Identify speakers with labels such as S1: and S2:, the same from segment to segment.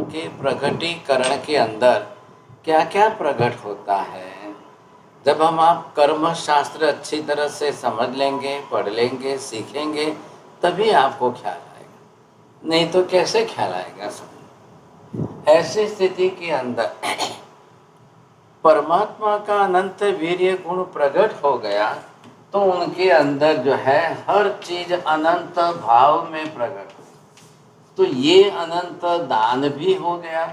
S1: के प्रकटीकरण के अंदर क्या क्या प्रकट होता है। जब हम आप कर्म शास्त्र अच्छी तरह से समझ लेंगे, पढ़ लेंगे, सीखेंगे, तभी आपको ख्याल आएगा, नहीं तो कैसे ख्याल आएगा। ऐसी स्थिति के अंदर परमात्मा का अनंत वीर्य गुण प्रकट हो गया, तो उनके अंदर जो है हर चीज अनंत भाव में प्रकट हो। तो ये अनंत दान भी हो गया,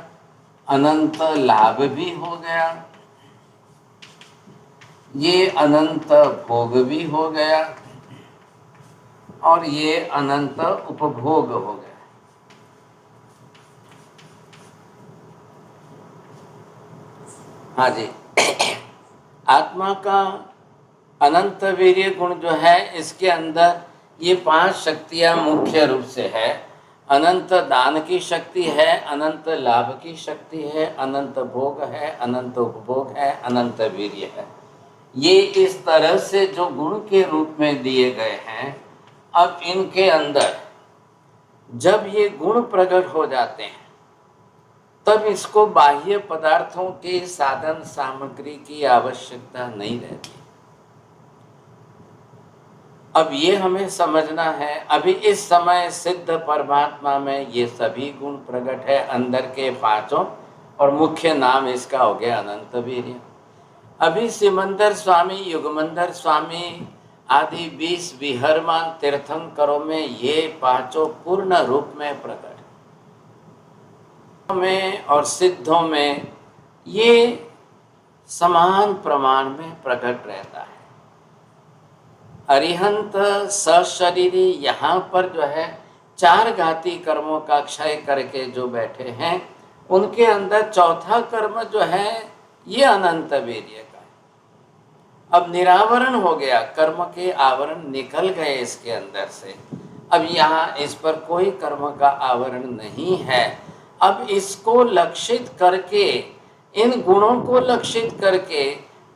S1: अनंत लाभ भी हो गया, ये अनंत भोग भी हो गया, और ये अनंत उपभोग हो गया। हाँ जी, आत्मा का अनंत वीर्य गुण जो है, इसके अंदर ये 5 शक्तियां मुख्य रूप से है। अनंत दान की शक्ति है, अनंत लाभ की शक्ति है, अनंत भोग है, अनंत उपभोग है, अनंत वीर्य है। ये इस तरह से जो गुण के रूप में दिए गए हैं, अब इनके अंदर जब ये गुण प्रकट हो जाते हैं, तब इसको बाह्य पदार्थों के साधन सामग्री की आवश्यकता नहीं रहती। अब ये हमें समझना है, अभी इस समय सिद्ध परमात्मा में ये सभी गुण प्रकट है, अंदर के 5, और मुख्य नाम इसका हो गया अनंत वीर्य। अभी सिमंदर स्वामी, युगमंदर स्वामी आदि 20 विहरमान तीर्थंकरों में ये 5 पूर्ण रूप में प्रकट में और सिद्धों में ये समान प्रमाण में प्रकट रहता है। अरिहंत सशरीरी यहाँ पर जो है 4 घाती कर्मों का क्षय करके जो बैठे हैं, उनके अंदर चौथा कर्म जो है ये अनंत वीर्य का है। अब निरावरण हो गया, कर्म के आवरण निकल गए इसके अंदर से। अब यहाँ इस पर कोई कर्म का आवरण नहीं है। अब इसको लक्षित करके, इन गुणों को लक्षित करके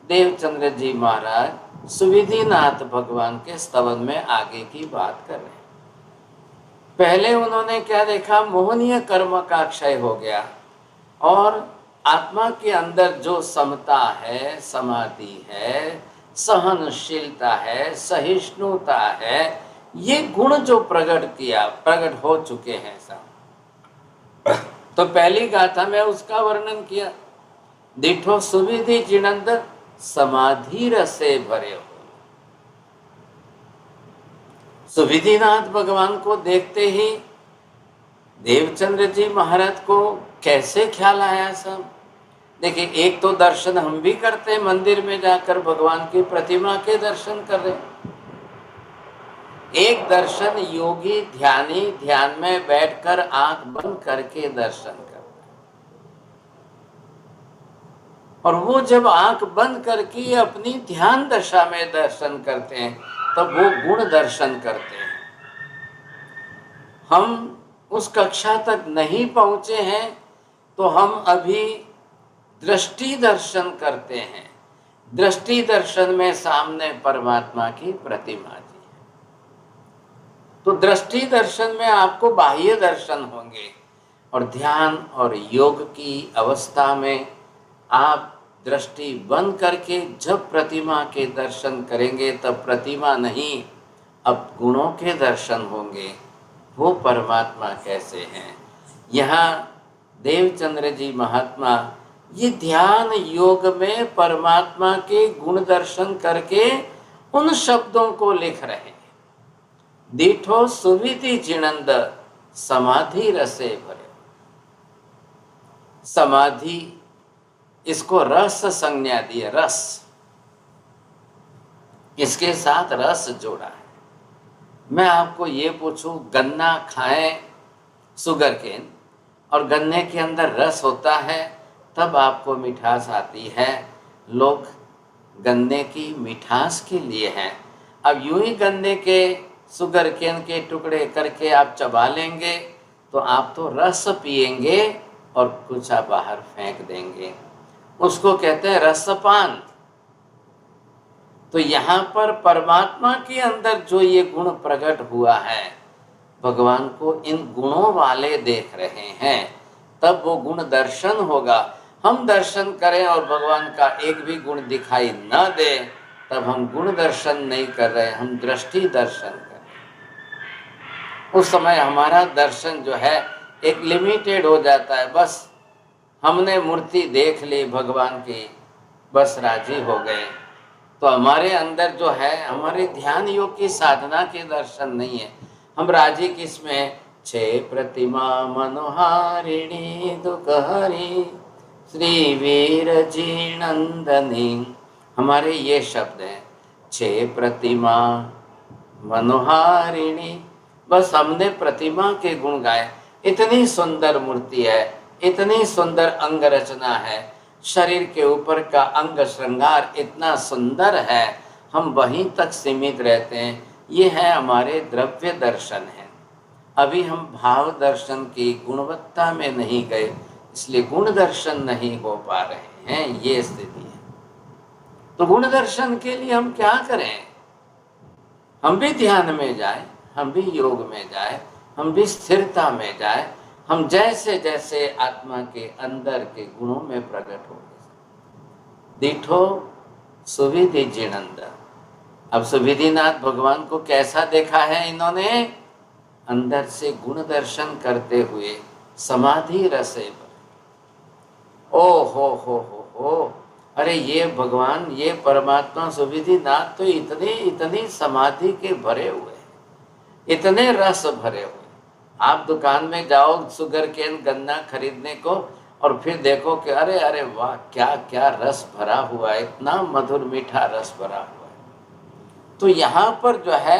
S1: देवचंद्र जी महाराज सुविधिनाथ भगवान के स्तवन में आगे की बात कर रहे हैं। पहले उन्होंने क्या देखा, मोहनीय कर्म का क्षय हो गया, और आत्मा के अंदर जो समता है, समाधि है, सहनशीलता है, सहिष्णुता है, ये गुण जो प्रकट हो चुके हैं सब। तो पहली गाथा में उसका वर्णन किया, दिठो सुविधि जिनंद समाधि रसे भरे हो। सुविधिनाथ भगवान को देखते ही देवचंद्र जी महाराज को कैसे ख्याल आया सब। देखिए, एक तो दर्शन हम भी करते हैं, मंदिर में जाकर भगवान की प्रतिमा के दर्शन कर रहे। एक दर्शन योगी ध्यानी ध्यान में बैठकर आंख बंद करके दर्शन करता है, और वो जब आंख बंद करके अपनी ध्यान दशा में दर्शन करते हैं, तब वो गुण दर्शन करते हैं। हम उस कक्षा तक नहीं पहुंचे हैं, तो हम अभी दृष्टि दर्शन करते हैं। दृष्टि दर्शन में सामने परमात्मा की प्रतिमा जी है। तो दृष्टि दर्शन में आपको बाह्य दर्शन होंगे, और ध्यान और योग की अवस्था में आप दृष्टि बंद करके जब प्रतिमा के दर्शन करेंगे, तब प्रतिमा नहीं, अब गुणों के दर्शन होंगे। वो परमात्मा कैसे हैं। यहाँ देवचंद्र जी महात्मा ये ध्यान योग में परमात्मा के गुण दर्शन करके उन शब्दों को लिख रहे हैं। दीठो सुविधि जिनंद समाधि रसे भरे। समाधि, इसको रस संज्ञा दी है, रस, इसके साथ रस जोड़ा है। मैं आपको ये पूछूं, गन्ना खाएं, शुगर केन, और गन्ने के अंदर रस होता है, तब आपको मिठास आती है। लोग गन्ने की मिठास के लिए हैं। अब यूं ही गन्ने के शुगर केन के टुकड़े करके आप चबा लेंगे, तो आप तो रस पिएंगे और कुछ आप बाहर फेंक देंगे। उसको कहते हैं रसपान। तो यहाँ पर परमात्मा के अंदर जो ये गुण प्रकट हुआ है, भगवान को इन गुणों वाले देख रहे हैं। तब वो गुण दर्शन होगा। हम दर्शन करें और भगवान का एक भी गुण दिखाई न दे, तब हम गुण दर्शन नहीं कर रहे, हम दृष्टि दर्शन कर रहे। उस समय हमारा दर्शन जो है एक लिमिटेड हो जाता है। बस हमने मूर्ति देख ली भगवान की, बस राजी हो गए। तो हमारे अंदर जो है, हमारे ध्यान योग की साधना के दर्शन नहीं है। हम राजी किसमें? छे प्रतिमा मनोहारिणी दुखहरी श्री वीर जी नंदनी, हमारे ये शब्द हैं। छे प्रतिमा मनोहारिणी, बस हमने प्रतिमा के गुण गाए। इतनी सुंदर मूर्ति है, इतनी सुंदर अंग रचना है, शरीर के ऊपर का अंग श्रृंगार इतना सुंदर है, हम वहीं तक सीमित रहते हैं। ये है हमारे द्रव्य दर्शन है। अभी हम भाव दर्शन की गुणवत्ता में नहीं गए, इसलिए गुण दर्शन नहीं हो पा रहे हैं। ये स्थिति है। तो गुण दर्शन के लिए हम क्या करें? हम भी ध्यान में जाए, हम भी योग में जाए, हम भी स्थिरता में जाए। हम जैसे जैसे आत्मा के अंदर के गुणों में प्रकट हो दीठो सुविधि जिनंद। अब सुविधिनाथ भगवान को कैसा देखा है इन्होंने? अंदर से गुण दर्शन करते हुए समाधि रसे। ओ हो, अरे ये भगवान, ये परमात्मा सुविधिनाथ तो इतनी समाधि के भरे हुए हैं, इतने रस भरे हुए। आप दुकान में जाओ शुगर केन गन्ना खरीदने को, और फिर देखो कि अरे अरे वाह, क्या क्या रस भरा हुआ है, इतना मधुर मीठा रस भरा हुआ है। तो यहाँ पर जो है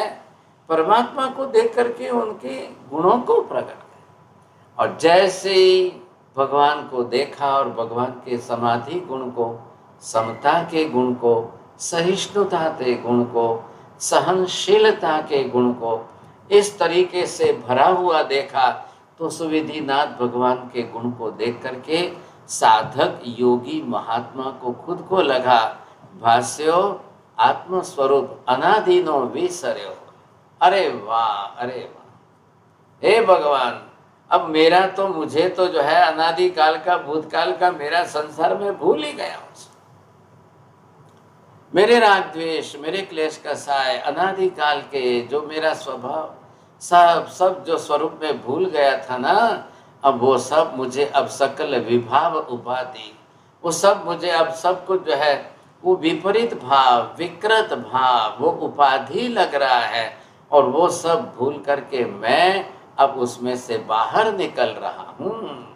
S1: परमात्मा को देख करके उनके गुणों को प्रकट किया। और जैसे ही भगवान को देखा और भगवान के समाधि गुण को, समता के गुण को, सहिष्णुता के गुण को, सहनशीलता के गुण को इस तरीके से भरा हुआ देखा, तो सुविधिनाथ भगवान के गुण को देख करके साधक योगी महात्मा को खुद को लगा, भास्यो आत्मस्वरूप अनादीनो विसर्यो। अरे वाह, अरे वाह, हे भगवान, अब मेरा तो, मुझे तो जो है अनादि काल का, भूतकाल का मेरा संसार में भूल ही गया हूँ। मेरे राग द्वेष, मेरे क्लेश कसाय, अनादि काल के जो मेरा स्वभाव, सब जो स्वरूप में भूल गया था ना, अब वो सब मुझे, अब सकल विभाव उपाधि, वो सब मुझे, अब सब कुछ जो है वो विपरीत भाव, विकृत भाव, वो उपाधि लग रहा है, और वो सब भूल करके मैं अब उसमें से बाहर निकल रहा हूँ।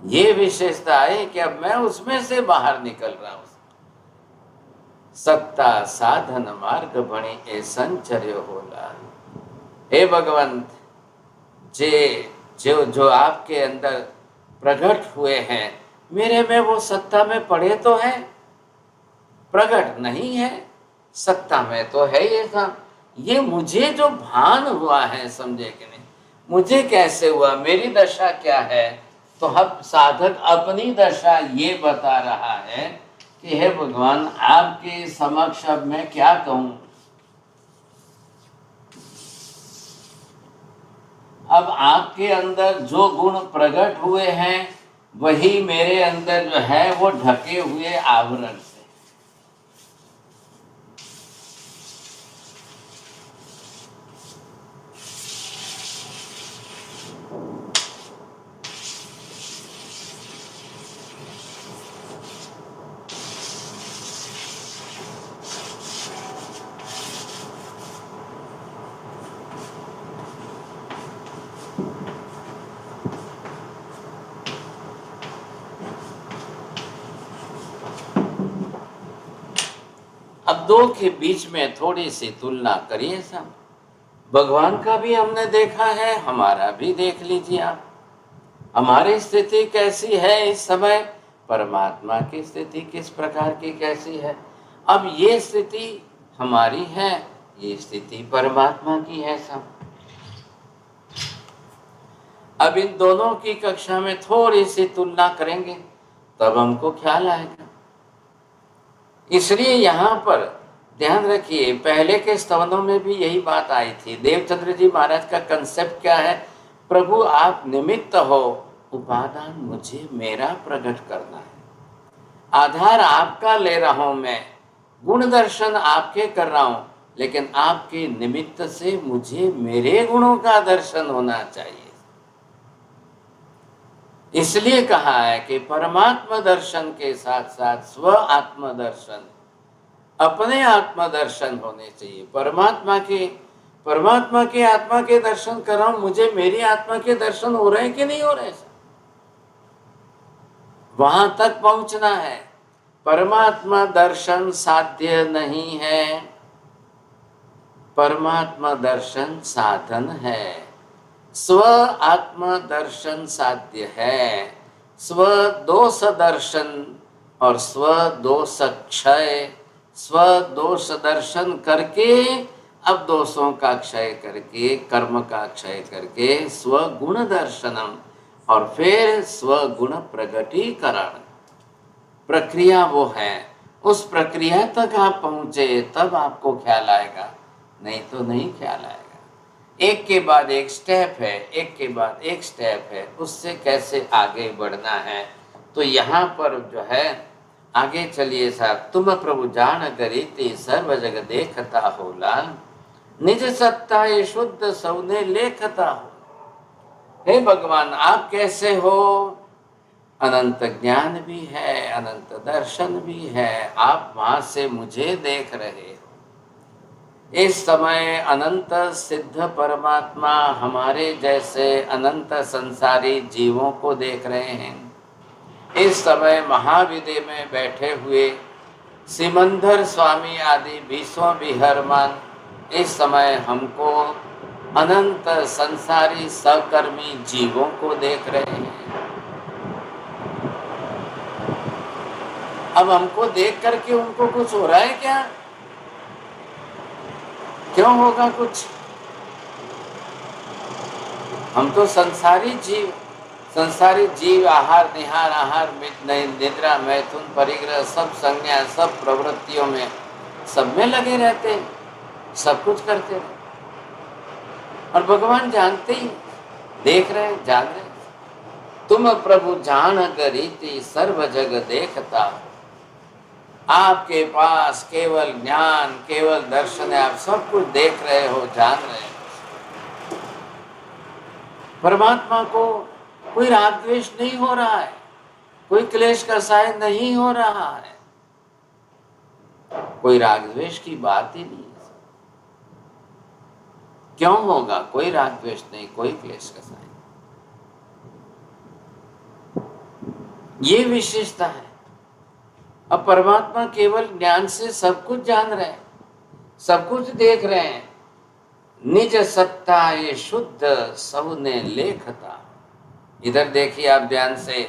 S1: ये विशेषता है कि अब मैं उसमें से बाहर निकल रहा हूँ। सत्ता साधन मार्ग बणी ए संचर्य होला। हे भगवंत, जो आपके अंदर प्रकट हुए हैं, मेरे में वो सत्ता में पड़े तो हैं, प्रकट नहीं है, सत्ता में तो है ये सब। ये मुझे जो भान हुआ है, समझे कि नहीं, मुझे कैसे हुआ, मेरी दशा क्या है? तो अब साधक अपनी दशा ये बता रहा है कि हे भगवान, आपके समक्ष अब मैं क्या कहूं? अब आपके अंदर जो गुण प्रकट हुए हैं, वही मेरे अंदर जो है वो ढके हुए आवरण से। अब दो के बीच में थोड़ी सी तुलना करिए सब। भगवान का भी हमने देखा है, हमारा भी देख लीजिए आप। हमारी स्थिति कैसी है इस समय, परमात्मा की स्थिति किस प्रकार की कैसी है। अब ये स्थिति हमारी है, ये स्थिति परमात्मा की है सब। अब इन दोनों की कक्षा में थोड़ी सी तुलना करेंगे, तब हमको ख्याल आएगा। इसलिए यहाँ पर ध्यान रखिए, पहले के स्तवनों में भी यही बात आई थी। देवचंद्र जी महाराज का कंसेप्ट क्या है? प्रभु आप निमित्त हो, उपादान मुझे मेरा प्रकट करना है। आधार आपका ले रहा हूं मैं, गुण दर्शन आपके कर रहा हूं, लेकिन आपके निमित्त से मुझे मेरे गुणों का दर्शन होना चाहिए। इसलिए कहा है कि परमात्मा दर्शन के साथ साथ स्व आत्म दर्शन, अपने आत्म दर्शन होने चाहिए। परमात्मा के आत्मा के दर्शन कर रहा हूं, मुझे मेरी आत्मा के दर्शन हो रहे हैं कि नहीं हो रहे, वहां तक पहुंचना है। परमात्मा दर्शन साध्य नहीं है, परमात्मा दर्शन साधन है। स्व आत्म दर्शन साध्य है। स्व दोष दर्शन और स्व दोष क्षय, स्व दोष दर्शन करके अब दोषों का क्षय करके, कर्म का क्षय करके स्व गुण दर्शनम और फिर स्व गुण प्रगटीकरण, प्रक्रिया वो है। उस प्रक्रिया तक आप पहुंचे तब आपको ख्याल आएगा, नहीं तो नहीं ख्याल आएगा। एक के बाद एक स्टेप है, एक के बाद एक स्टेप है, उससे कैसे आगे बढ़ना है। तो यहाँ पर जो है आगे चलिए साहब। तुम प्रभु जान करीति सर्व जग देखता हो लाल, निज सत्ता ये शुद्ध सौने लेखता हो। हे भगवान आप कैसे हो? अनंत ज्ञान भी है, अनंत दर्शन भी है, आप वहां से मुझे देख रहे हो। इस समय अनंत सिद्ध परमात्मा हमारे जैसे अनंत संसारी जीवों को देख रहे हैं। इस समय महाविदे में बैठे हुए सिमंदर स्वामी आदि 20 विहरमान इस समय हमको अनंत संसारी सहकर्मी जीवों को देख रहे हैं। अब हमको देख करके उनको कुछ हो रहा है क्या? क्यों होगा कुछ? हम तो संसारी जीव आहार निहार आहार निद्रा मैथुन परिग्रह सब संज्ञा सब प्रवृत्तियों में सब में लगे रहते हैं, सब कुछ करते हैं। और भगवान जानते ही, देख रहे, जान रहे। तुम प्रभु जान करीति सर्व जग देखता, आपके पास केवल ज्ञान केवल दर्शन है, आप सब कुछ देख रहे हो, जान रहे हो। परमात्मा को कोई राग द्वेष नहीं हो रहा है, कोई क्लेश कसाय नहीं हो रहा है, कोई राग द्वेष की बात ही नहीं है। क्यों होगा? कोई राग द्वेष नहीं, कोई क्लेश कसाय। ये विशेषता है। अब परमात्मा केवल ज्ञान से सब कुछ जान रहे हैं, सब कुछ देख रहे हैं। निज सत्ता ये शुद्ध सबने लेखता। इधर देखिए आप ध्यान से,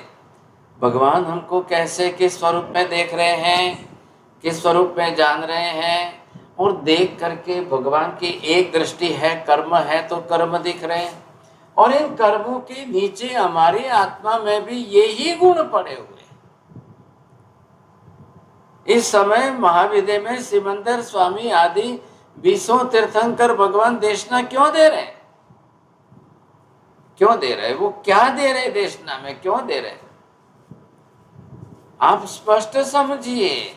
S1: भगवान हमको कैसे किस स्वरूप में देख रहे हैं, किस स्वरूप में जान रहे हैं। और देख करके भगवान की एक दृष्टि है, कर्म है तो कर्म दिख रहे हैं, और इन कर्मों के नीचे हमारी आत्मा में भी यही गुण पड़े हुए। इस समय महाविदे में सिमंदर स्वामी आदि 20 तीर्थंकर भगवान देशना क्यों दे रहे हैं? क्यों दे रहे? वो क्या दे रहे? देशना में क्यों दे रहे? आप स्पष्ट समझिए।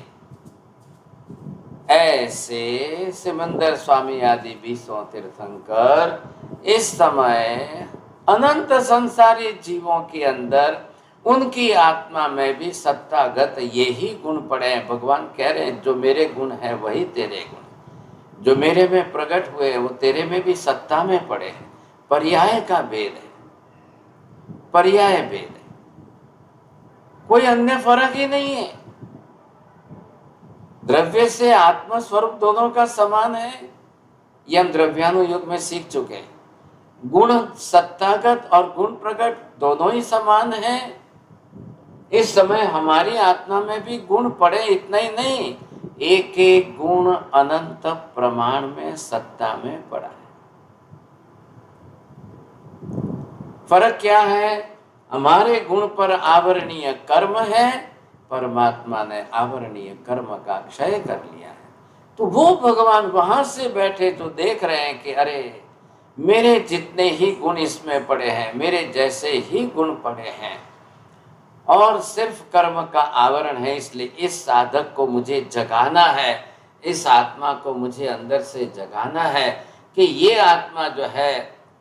S1: ऐसे सिमंदर स्वामी आदि 20 तीर्थंकर इस समय अनंत संसारी जीवों के अंदर उनकी आत्मा में भी सत्तागत यही गुण पड़े हैं। भगवान कह रहे हैं जो मेरे गुण है वही तेरे गुण, जो मेरे में प्रकट हुए वो तेरे में भी सत्ता में पड़े हैं। पर्याय का भेद है, पर्याय भेद है, कोई अन्य फर्क ही नहीं है। द्रव्य से आत्मा स्वरूप दोनों का समान है, ये हम द्रव्यानुयोग में सीख चुके हैं। गुण सत्तागत और गुण प्रकट दोनों ही समान हैं। इस समय हमारी आत्मा में भी गुण पड़े, इतना ही नहीं, एक एक गुण अनंत प्रमाण में सत्ता में पड़ा है। फर्क क्या है? हमारे गुण पर आवरणीय कर्म है, परमात्मा ने आवरणीय कर्म का क्षय कर लिया है। तो वो भगवान वहां से बैठे तो देख रहे हैं कि अरे मेरे जितने ही गुण इसमें पड़े हैं, मेरे जैसे ही गुण पड़े हैं, और सिर्फ कर्म का आवरण है। इसलिए इस साधक को मुझे जगाना है, इस आत्मा को मुझे अंदर से जगाना है कि ये आत्मा जो है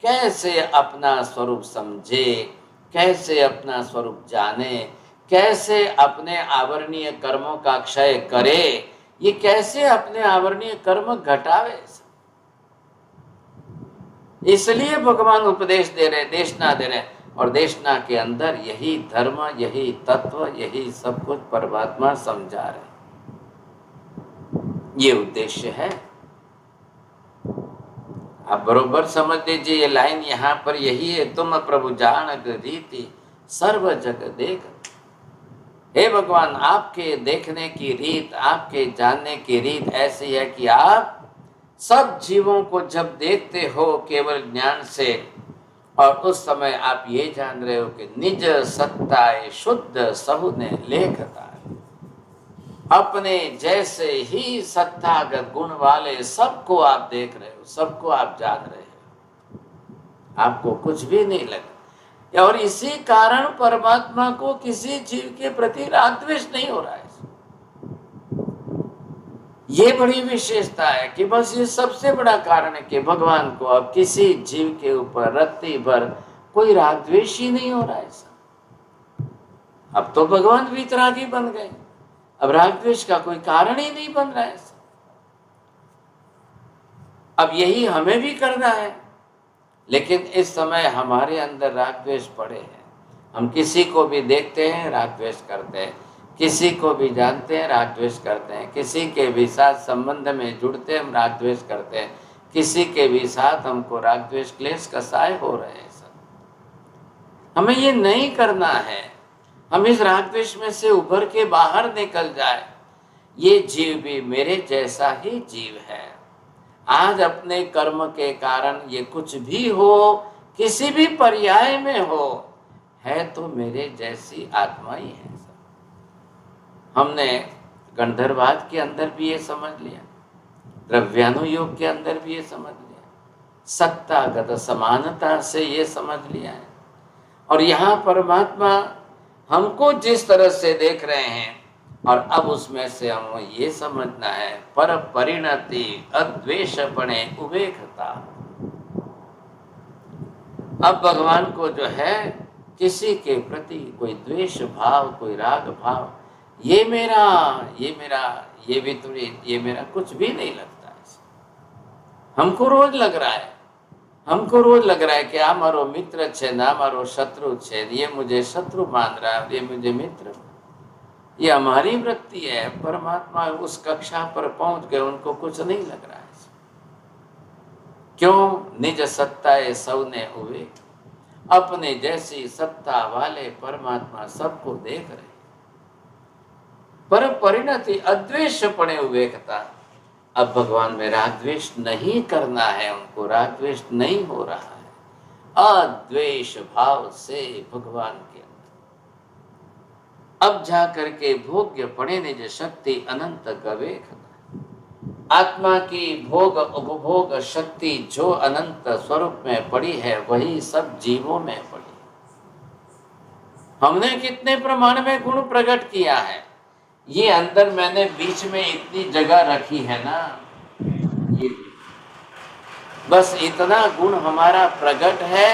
S1: कैसे अपना स्वरूप समझे, कैसे अपना स्वरूप जाने, कैसे अपने आवरणीय कर्मों का क्षय करे, ये कैसे अपने आवरणीय कर्म घटावे। इसलिए भगवान उपदेश दे रहे, देशना दे रहे, और देशना के अंदर यही धर्म, यही तत्व, यही सब कुछ परमात्मा समझा रहे, ये उद्देश्य है। आप बरोबर समझ लीजिए, ये लाइन यहाँ पर यही है, तुम प्रभु जान रीति सर्व जग देख। हे भगवान, आपके देखने की रीत, आपके जानने की रीत ऐसी है कि आप सब जीवों को जब देखते हो केवल ज्ञान से, और उस समय आप ये जान रहे हो कि निज सत्ताए शुद्ध सहुने लेखता, अपने जैसे ही सत्तागत गुण वाले सबको आप देख रहे हो, सबको आप जान रहे हो, आपको कुछ भी नहीं लगा। और इसी कारण परमात्मा को किसी जीव के प्रति राग द्वेष नहीं हो रहा है। ये बड़ी विशेषता है कि बस ये सबसे बड़ा कारण है कि भगवान को अब किसी जीव के ऊपर रत्ती भर कोई राग द्वेष ही नहीं हो रहा है। अब तो भगवान वीतरागी बन गए, अब राग द्वेष का कोई कारण ही नहीं बन रहा है। अब यही हमें भी करना है, लेकिन इस समय हमारे अंदर राग द्वेष पड़े हैं। हम किसी को भी देखते हैं राग द्वेष करते हैं, किसी को भी जानते हैं राग द्वेष करते हैं, किसी के भी साथ संबंध में जुड़ते हम राग द्वेष करते हैं, किसी के भी साथ हमको राग द्वेष क्लेश कसाय हो रहे हैं। सब हमें ये नहीं करना है। हम इस राग द्वेष में से उभर के बाहर निकल जाए। ये जीव भी मेरे जैसा ही जीव है। आज अपने कर्म के कारण ये कुछ भी हो, किसी भी पर्याय में हो, है तो मेरे जैसी आत्मा ही है। हमने गंधर्वाद के अंदर भी ये समझ लिया, द्रव्यानुयोग के अंदर भी ये समझ लिया, सत्तागत समानता से ये समझ लिया है। और यहाँ परमात्मा हमको जिस तरह से देख रहे हैं, और अब उसमें से हम ये समझना है, पर परिणति अद्वेषपणे उपेक्षता। अब भगवान को जो है किसी के प्रति कोई द्वेष भाव, कोई राग भाव, ये मेरा, ये विपरीत, ये मेरा कुछ भी नहीं लगता है। हमको रोज लग रहा है, हमको रोज लग रहा है कि आ मारो मित्र छे ना मारो शत्रु छे, ये मुझे शत्रु मान रहा है, ये मुझे मित्र। ये हमारी वृत्ति है। परमात्मा उस कक्षा पर पहुंच गए, उनको कुछ नहीं लग रहा है। क्यों? निज सत्ताए सौने हुए, अपने जैसी सत्ता वाले परमात्मा सबको देख रहे। पर परिणति अद्वेषपणे उपेक्षता। अब भगवान में राग द्वेष नहीं करना है, उनको राग द्वेष नहीं हो रहा है। अद्वेष भाव से भगवान के अंदर अब जा करके भोग्य पड़े निज शक्ति अनंत गवेख। आत्मा की भोग उपभोग शक्ति जो अनंत स्वरूप में पड़ी है, वही सब जीवों में पड़ी। हमने कितने प्रमाण में गुण प्रकट किया है। ये अंदर मैंने बीच में इतनी जगह रखी है ना, ये बस इतना गुण हमारा प्रकट है,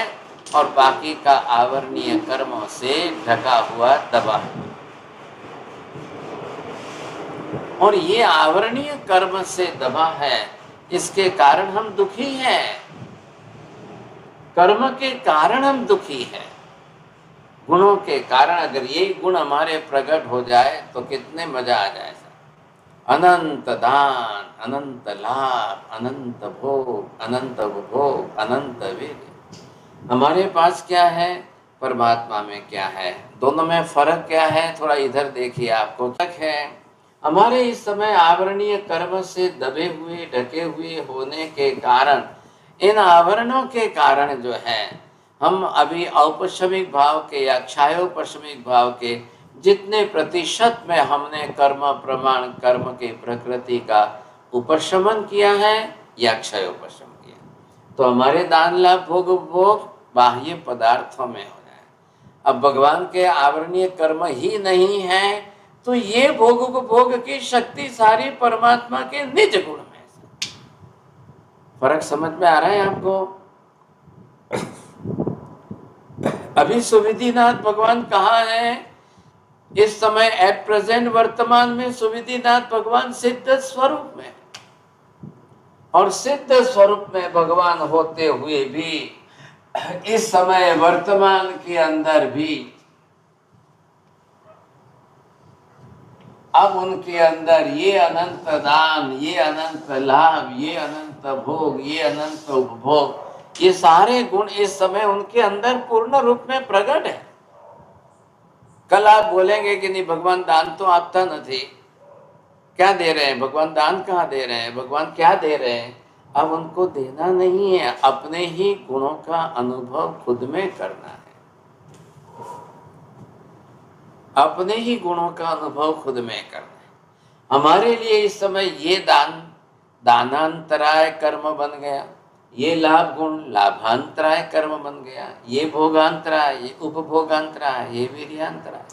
S1: और बाकी का आवरणीय कर्मों से ढका हुआ दबा। और ये आवरणीय कर्म से दबा है, इसके कारण हम दुखी हैं। कर्म के कारण हम दुखी हैं। गुणों के कारण अगर ये गुण हमारे प्रकट हो जाए तो कितने मजा आ जाए। अनंत दान, अनंत लाभ, अनंत भोग, अनंत उपभोग, अनंत वेद। हमारे पास क्या है, परमात्मा में क्या है, दोनों में फर्क क्या है? थोड़ा इधर देखिए, आपको फर्क है। हमारे इस समय आवरणीय कर्म से दबे हुए, ढके हुए होने के कारण, इन आवरणों के कारण जो है, हम अभी औपशमिक भाव के या क्षयोपशमिक भाव के जितने प्रतिशत में हमने कर्म प्रमाण, कर्म की प्रकृति का उपशमन किया है या क्षयोपशम किया, तो हमारे दान लाभ भोग उपभोग बाह्य पदार्थों में हो जाए। अब भगवान के आवरणीय कर्म ही नहीं है तो ये भोग उपभोग की शक्ति सारी परमात्मा के निज गुण में। फर्क समझ में आ रहा है आपको? अभी सुविधिनाथ भगवान कहाँ है? इस समय एट प्रेजेंट वर्तमान में सुविधिनाथ भगवान सिद्ध स्वरूप में, और सिद्ध स्वरूप में भगवान होते हुए भी इस समय वर्तमान के अंदर भी अब उनके अंदर ये अनंत दान, ये अनंत लाभ, ये अनंत भोग, ये अनंत उपभोग, ये सारे गुण इस समय उनके अंदर पूर्ण रूप में प्रकट है। कल आप बोलेंगे कि नहीं भगवान दान तो आपता नहीं, क्या दे रहे हैं भगवान, दान कहाँ दे रहे हैं भगवान, क्या दे रहे हैं? अब उनको देना नहीं है, अपने ही गुणों का अनुभव खुद में करना है। अपने ही गुणों का अनुभव खुद में करना है। हमारे लिए इस समय ये दानांतराय कर्म बन गया, ये लाभ गुण लाभांतराय कर्म बन गया, ये भोगांतराय, ये उपभोगांतराय, ये वीर्यांतराय।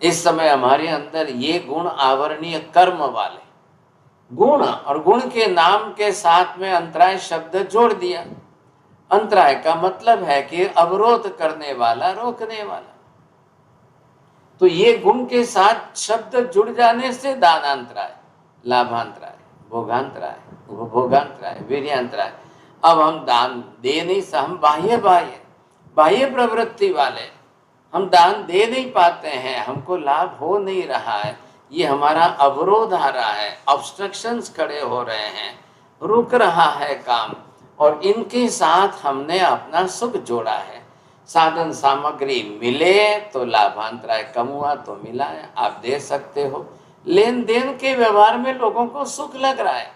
S1: इस समय हमारे अंदर ये गुण आवरणीय कर्म वाले गुण, और गुण के नाम के साथ में अंतराय शब्द जोड़ दिया। अंतराय का मतलब है कि अवरोध करने वाला, रोकने वाला। तो ये गुण के साथ शब्द जुड़ जाने से दानांतराय, लाभांतराय, भोगांतराय, उपभोगांतराय, वीर्यांतराय। अब हम दान दे नहीं, हम बाह्य प्रवृत्ति वाले, हम दान दे नहीं पाते हैं, हमको लाभ हो नहीं रहा है, ये हमारा अवरोध आ रहा है, ऑब्स्ट्रक्शंस खड़े हो रहे हैं, रुक रहा है काम, और इनके साथ हमने अपना सुख जोड़ा है। साधन सामग्री मिले तो लाभांतराय, कम हुआ तो मिला है, आप दे सकते हो। लेन देन के व्यवहार में लोगों को सुख लग रहा है,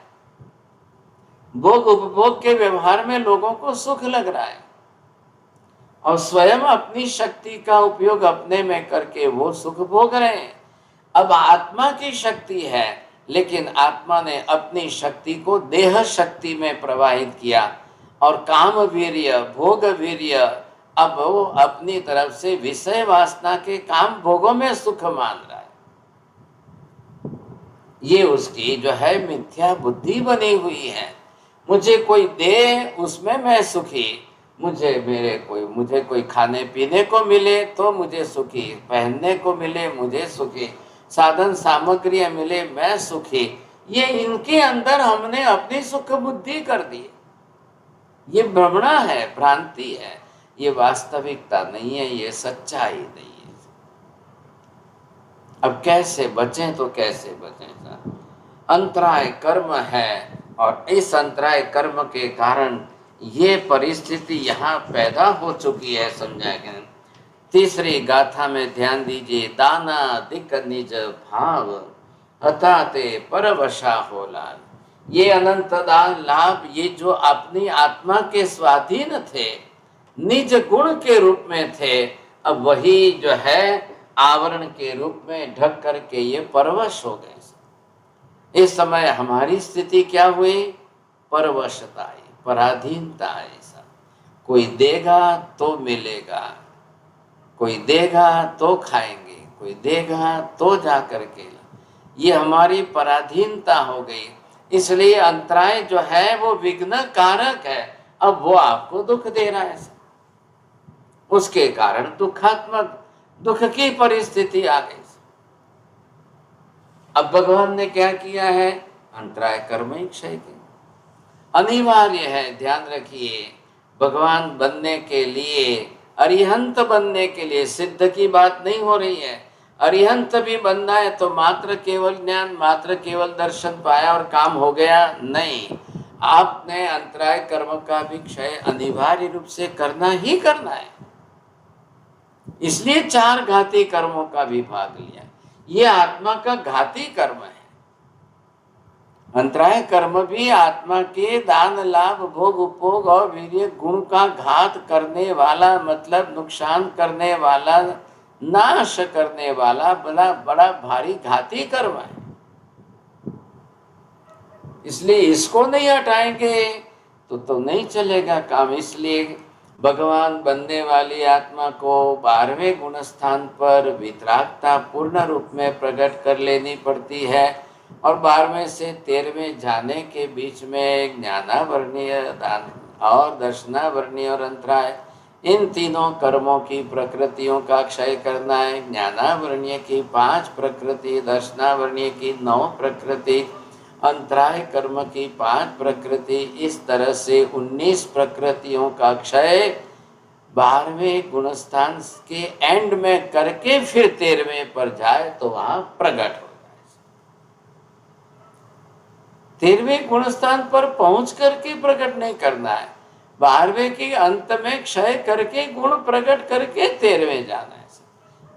S1: भोग उपभोग के व्यवहार में लोगों को सुख लग रहा है, और स्वयं अपनी शक्ति का उपयोग अपने में करके वो सुख भोग रहे हैं। अब आत्मा की शक्ति है, लेकिन आत्मा ने अपनी शक्ति को देह शक्ति में प्रवाहित किया, और काम वीर्य, भोग वीर्य, अब वो अपनी तरफ से विषय वासना के काम भोगों में सुख मान रहा है। ये उसकी जो है मिथ्या बुद्धि बनी हुई है। मुझे कोई दे उसमें मैं सुखी, मुझे कोई खाने पीने को मिले तो मुझे सुखी, पहनने को मिले मुझे सुखी, साधन सामग्रियां मिले मैं सुखी। ये इनके अंदर हमने अपनी सुख बुद्धि कर दी। ये भ्रमणा है, भ्रांति है, ये वास्तविकता नहीं है, ये सच्चाई नहीं है। अब कैसे बचें तो कैसे बचें? अंतराय कर्म है, और इस अंतराय कर्म के कारण ये परिस्थिति यहाँ पैदा हो चुकी है, समझा गया। तीसरी गाथा में ध्यान दीजिए, दाना दिक निज भाव अताते परवशा हो लाल। ये अनंत दान लाभ, ये जो अपनी आत्मा के स्वाधीन थे, निज गुण के रूप में थे, अब वही जो है आवरण के रूप में ढक करके ये परवश हो गए। इस समय हमारी स्थिति क्या हुई? परवशता आई, पराधीनता आई। कोई देगा तो मिलेगा, कोई देगा तो खाएंगे, कोई देगा तो जा करके, ये हमारी पराधीनता हो गई। इसलिए अंतराय जो है वो विघ्न कारक है। अब वो आपको दुख दे रहा है, उसके कारण दुखात्मक दुख की परिस्थिति आ गई। अब भगवान ने क्या किया है? अंतराय कर्म ही क्षय के अनिवार्य है। ध्यान रखिए, भगवान बनने के लिए, अरिहंत बनने के लिए, सिद्ध की बात नहीं हो रही है। अरिहंत भी बनना है तो मात्र केवल ज्ञान, मात्र केवल दर्शन पाया और काम हो गया नहीं। आपने अंतराय कर्म का भी क्षय अनिवार्य रूप से करना ही करना है। इसलिए 4 घाती कर्मों का विभाग लिया। ये आत्मा का घाती कर्म है। अंतराय कर्म भी आत्मा के दान लाभ भोग उपभोग और वीर्य गुण का घात करने वाला, मतलब नुकसान करने वाला, नाश करने वाला बड़ा भारी घाती कर्म है। इसलिए इसको नहीं हटाएंगे तो नहीं चलेगा काम। इसलिए भगवान बनने वाली आत्मा को 12वें गुण स्थान पर वितरागता पूर्ण रूप में प्रकट कर लेनी पड़ती है, और 12वें से 13वें जाने के बीच में ज्ञानावरणीय, दान और दर्शनावरणीय और अंतराय, इन तीनों कर्मों की प्रकृतियों का क्षय करना है। ज्ञानावरणीय की 5 प्रकृति, दर्शनावरणीय की 9 प्रकृति, अंतराय कर्म की 5 प्रकृति, इस तरह से 19 प्रकृतियों का क्षय 12वें गुणस्थान के एंड में करके फिर 13वें पर जाए तो वहां प्रकट हो जाए। 13वें गुणस्थान पर पहुंच करके प्रकट नहीं करना है, 12वें के अंत में क्षय करके गुण प्रकट करके 13वें जाना है।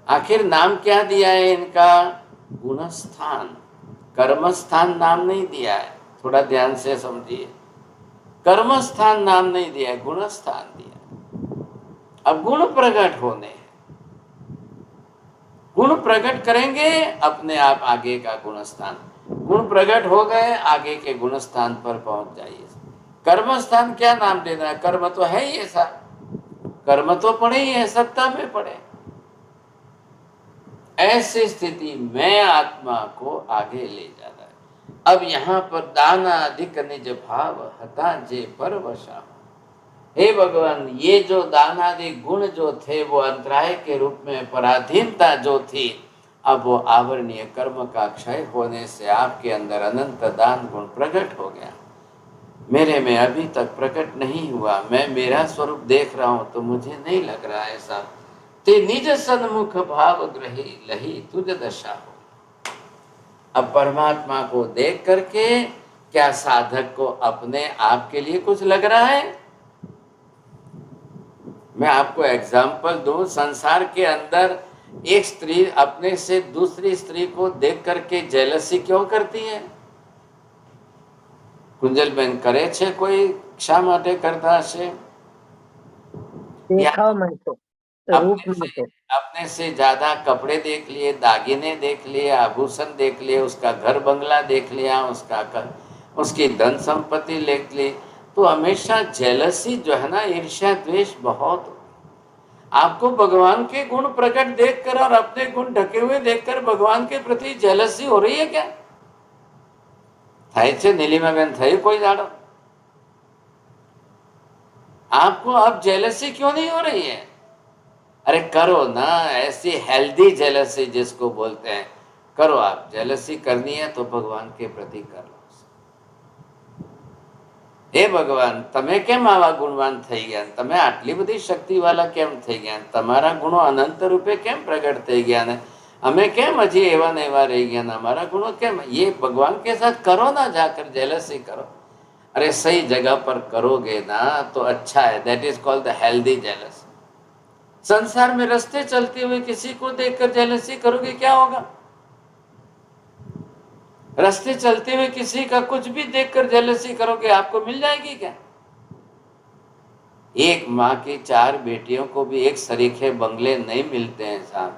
S1: आखिर नाम क्या दिया है इनका? गुणस्थान, कर्मस्थान नाम नहीं दिया है, थोड़ा ध्यान से समझिए। कर्मस्थान नाम नहीं दिया है, गुणस्थान दिया है। अब गुण प्रकट होने हैं, गुण प्रकट करेंगे अपने आप आगे का गुणस्थान, गुण प्रकट हो गए आगे के गुणस्थान पर पहुंच जाइए। कर्मस्थान क्या नाम देना है? कर्म तो है ही ऐसा, कर्म तो पड़े ही है, सत्ता में पड़े। ऐसी स्थिति में आत्मा को आगे ले जाना है। अब यहाँ पर दाना अधिक निज भाव हता जे पर वशा। हे भगवान, ये जो दानादि गुण जो थे वो अंतराय के रूप में पराधीनता जो थी, अब वो आवरणीय कर्म का क्षय होने से आपके अंदर अनंत दान गुण प्रकट हो गया। मेरे में अभी तक प्रकट नहीं हुआ, मैं मेरा स्वरूप देख रहा हूं तो मुझे नहीं लग रहा है ऐसा। ते निज सन्मुख भाव ग्रही लही तुझ दशा हो। अब परमात्मा को देख करके क्या साधक को अपने आप के लिए कुछ लग रहा है? मैं आपको एग्जाम्पल दूं, संसार के अंदर एक स्त्री अपने से दूसरी स्त्री को देख करके जेलसी क्यों करती है? कुंजलबेन करे छे कोई शा માટે करता હશે? अपने से ज्यादा कपड़े देख लिए, दागिने देख लिए, आभूषण देख लिए, उसका घर बंगला देख लिया, उसकी धन संपत्ति देख ली, तो हमेशा जेलसी जो है ना, ईर्ष्या द्वेष बहुत। आपको भगवान के गुण प्रकट देखकर और अपने गुण ढके हुए देखकर भगवान के प्रति जेलसी हो रही है क्या? થાય છે નીલિમાબેન? થયું कोई दाड़ो? आपको अब जेलसी क्यों नहीं हो रही है? अरे करो ना, ऐसी हेल्दी जेलसी जिसको बोलते हैं, करो। आप जेलसी करनी है तो भगवान के प्रति कर लो। हे भगवान, તમે કેમ આવા ગુણવાન થઈ ગયા? તમે આટલી બધી શક્તિ વાળા કેમ થઈ ગયા? તમારા ગુણો અનંત રૂપે કેમ પ્રગટ થઈ ગયા ને અમે કેમ હજી એવા ને એવા રહી ગયા ને हमारा गुणों केम? ये भगवान के साथ करो ना, जाकर जेलसी करो। अरे सही जगह पर करोगे ना तो अच्छा है, that is called the healthy jealousy. संसार में रास्ते चलते हुए किसी को देखकर जेलसी करोगे, क्या होगा? रास्ते चलते हुए किसी का कुछ भी देखकर जेलसी करोगे, आपको मिल जाएगी क्या? एक माँ की 4 बेटियों को भी एक सरीखे बंगले नहीं मिलते हैं साहब।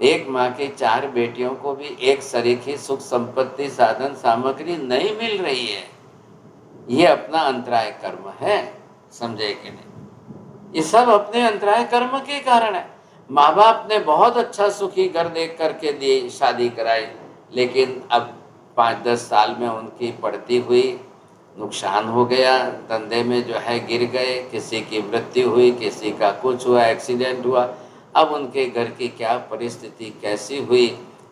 S1: एक माँ की 4 बेटियों को भी एक सरीखी सुख संपत्ति साधन सामग्री नहीं मिल रही है। ये अपना अंतराय कर्म है, समझे कि नहीं? ये सब अपने अंतराय कर्म के कारण है। माँ बाप ने बहुत अच्छा सुखी घर देख करके दी, शादी कराई, लेकिन अब 5-10 साल में उनकी पड़ती हुई नुकसान हो गया, धंधे में जो है गिर गए, किसी की मृत्यु हुई, किसी का कुछ हुआ, एक्सीडेंट हुआ। अब उनके घर की क्या परिस्थिति कैसी हुई,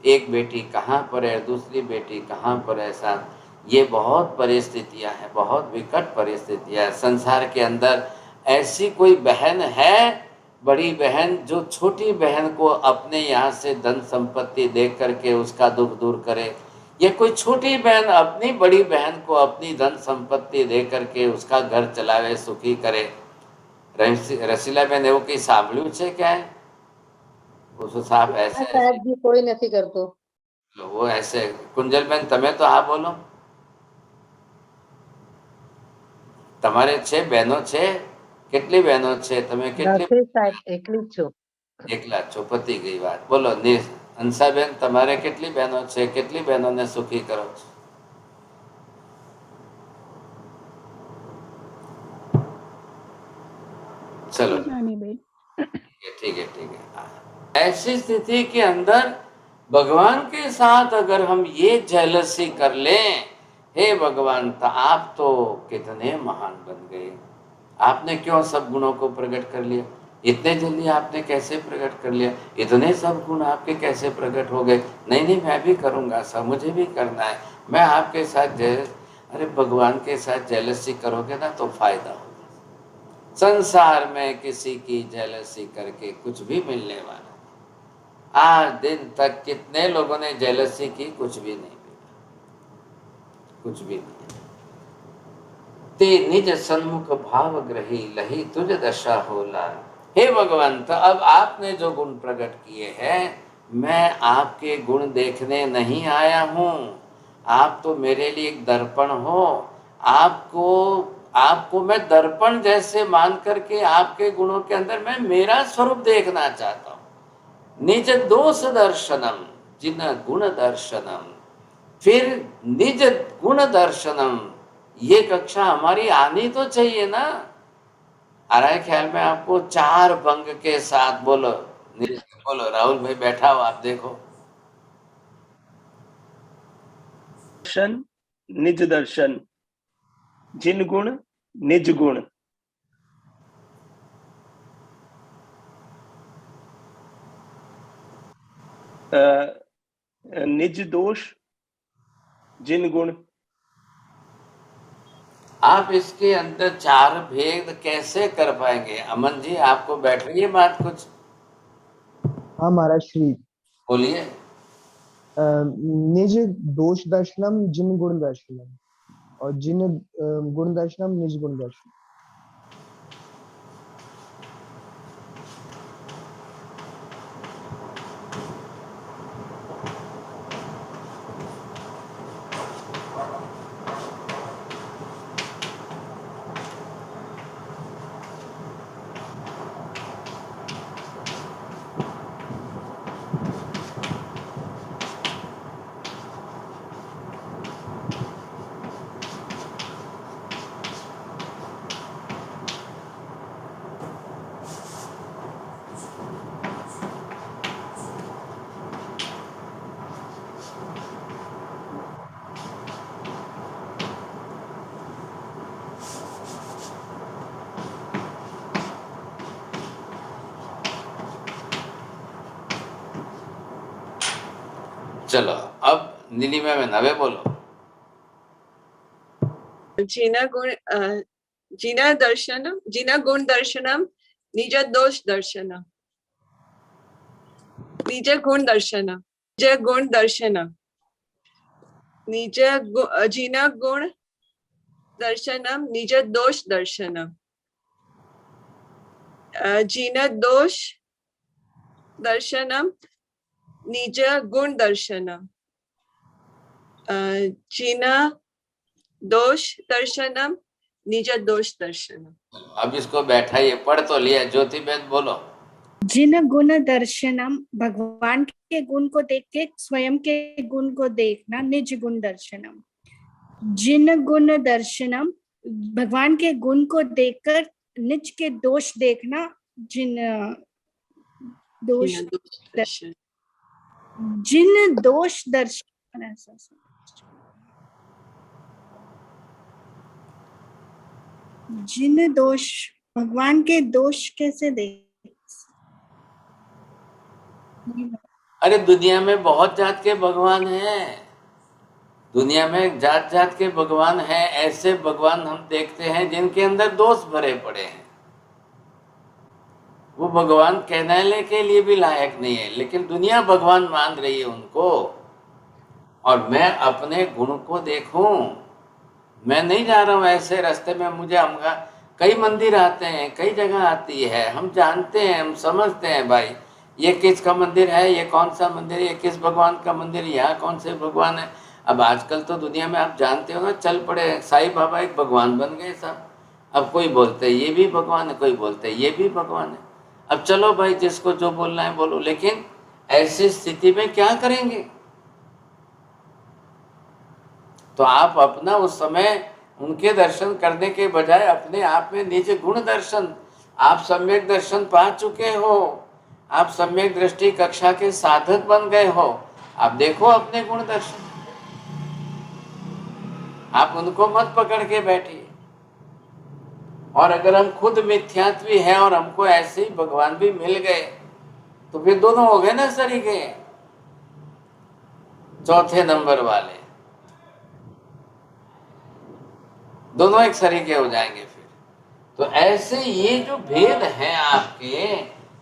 S1: एक बेटी कहाँ पर है, दूसरी बेटी कहाँ पर है साहब। ये बहुत परिस्थितियाँ हैं, बहुत विकट परिस्थितियाँ। संसार के अंदर ऐसी कोई बहन है, बड़ी बहन, जो छोटी बहन को अपने यहाँ से धन संपत्ति देख करके उसका दुख दूर करे? ये कोई छोटी बहन अपनी बड़ी बहन को अपनी धन संपत्ति दे करके उसका घर चलावे, सुखी करे? रसीला बहन એવું કઈ સાંભળ્યું છે क्या? वो साहब ऐसे
S2: जी कोई नहीं करतो।
S1: वो ऐसे। कुंजल बहन તમે તો હા બોલો, તમારે છે બહેનો છે? કેટલી બહેનો છે? તમે કેટલી?
S2: એકલી જ છું।
S1: એકલા છો, પતી ગઈ વાત। બોલો હંસાબેન, તમારે કેટલી બહેનો છે? કેટલી બહેનોને સુખી કરો છો? चलो
S3: जानी बेन।
S1: ठीक है ठीक है। हाँ। ऐसी स्थिति के अंदर भगवान के साथ अगर हम ये जेलसी कर लें, हे भगवान तो आप तो कितने महान बन गए, आपने क्यों सब गुणों को प्रकट कर लिया, इतने जल्दी आपने कैसे प्रकट कर लिया, इतने सब गुण आपके कैसे प्रकट हो गए, नहीं नहीं मैं भी करूँगा सब, मुझे भी करना है, मैं आपके साथ अरे भगवान के साथ जेलसी करोगे ना तो फायदा होगा। संसार में किसी की जेलसी करके कुछ भी मिलने वाला, आज दिन तक कितने लोगों ने जेलसी की, कुछ भी नहीं मिला, कुछ भी नहीं। ते निज सन्मुख भाव ग्रही लही तुझ दशा होला। हे भगवंत, अब आपने जो गुण प्रकट किए हैं, मैं आपके गुण देखने नहीं आया हूँ, आप तो मेरे लिए एक दर्पण हो, आपको मैं दर्पण जैसे मान करके आपके गुणों के अंदर मैं मेरा स्वरूप देखना चाहता हूँ। निज दोष दर्शनम जिन गुण दर्शनम, फिर निज गुण दर्शनम, ये कक्षा हमारी आनी तो चाहिए ना। आ रहा है ख्याल में आपको? 4 भंग के साथ बोलो, बोलो राहुल भाई बैठा हो, आप देखो।
S4: दर्शन निज दर्शन, जिन गुण निज गुण, निज दोष जिन गुण।
S1: आप इसके अंदर 4 भेद कैसे कर पाएंगे? अमन जी आपको बैठ रही है बात कुछ?
S5: हाँ महाराज श्री।
S1: बोलिए।
S5: निज दोष दर्शनम जिन गुण दर्शनम, और जिन गुण दर्शनम निज गुण दर्शनम।
S1: चलो अब नीलिमा में नवे बोलो।
S6: जिना गुण दर्शनम निज दोष दर्शनम, निज गुण दर्शनम, निज गुण दर्शनम, जिना गुण दर्शनम निज दोष दर्शनम, जिना दोष दर्शनम निज गुण दर्शनम, जिना दोष दर्शनम निज दोष दर्शनम।
S1: अब इसको बैठाइए, पढ़ तो लिया, ज्योति बेद बोलो।
S3: जिन गुण दर्शनम, भगवान के गुण को देख के स्वयं के गुण को देखना, निज गुण दर्शनम। जिन गुण दर्शनम, भगवान के गुण को देखकर निज के दोष देखना, जिन दोष
S6: दर्शन,
S3: जिन दोष दर्शन, ऐसा जिन दोष, भगवान के दोष कैसे देख?
S1: अरे दुनिया में बहुत जात के भगवान हैं, दुनिया में जात जात के भगवान हैं, ऐसे भगवान हम देखते हैं जिनके अंदर दोष भरे पड़े हैं, वो भगवान कहने के लिए भी लायक नहीं है, लेकिन दुनिया भगवान मान रही है उनको। और मैं अपने गुण को देखूं, मैं नहीं जा रहा हूं ऐसे रास्ते में, मुझे कई मंदिर आते हैं, कई जगह आती है, हम जानते हैं, हम समझते हैं भाई ये किसका मंदिर है, ये कौन सा मंदिर है, ये किस भगवान का मंदिर है, यहाँ कौन से भगवान है। अब आजकल तो दुनिया में आप जानते हो ना, चल पड़े, साईं बाबा एक भगवान बन गए सब। अब कोई बोलते ये भी भगवान है, कोई बोलते ये भी भगवान है। अब चलो भाई, जिसको जो बोलना है बोलो, लेकिन ऐसी स्थिति में क्या करेंगे? तो आप अपना उस समय उनके दर्शन करने के बजाय अपने आप में निज गुण दर्शन, आप सम्यक दर्शन पा चुके हो, आप सम्यक दृष्टि कक्षा के साधक बन गए हो। आप देखो अपने गुण दर्शन, आप उनको मत पकड़ के बैठिए। और अगर हम खुद मिथ्यात्वी हैं और हमको ऐसे ही भगवान भी मिल गए तो फिर दोनों हो गए ना सरीखे, चौथे नंबर वाले दोनों एक सरीखे हो जाएंगे फिर। तो ऐसे ये जो भेद हैं आपके,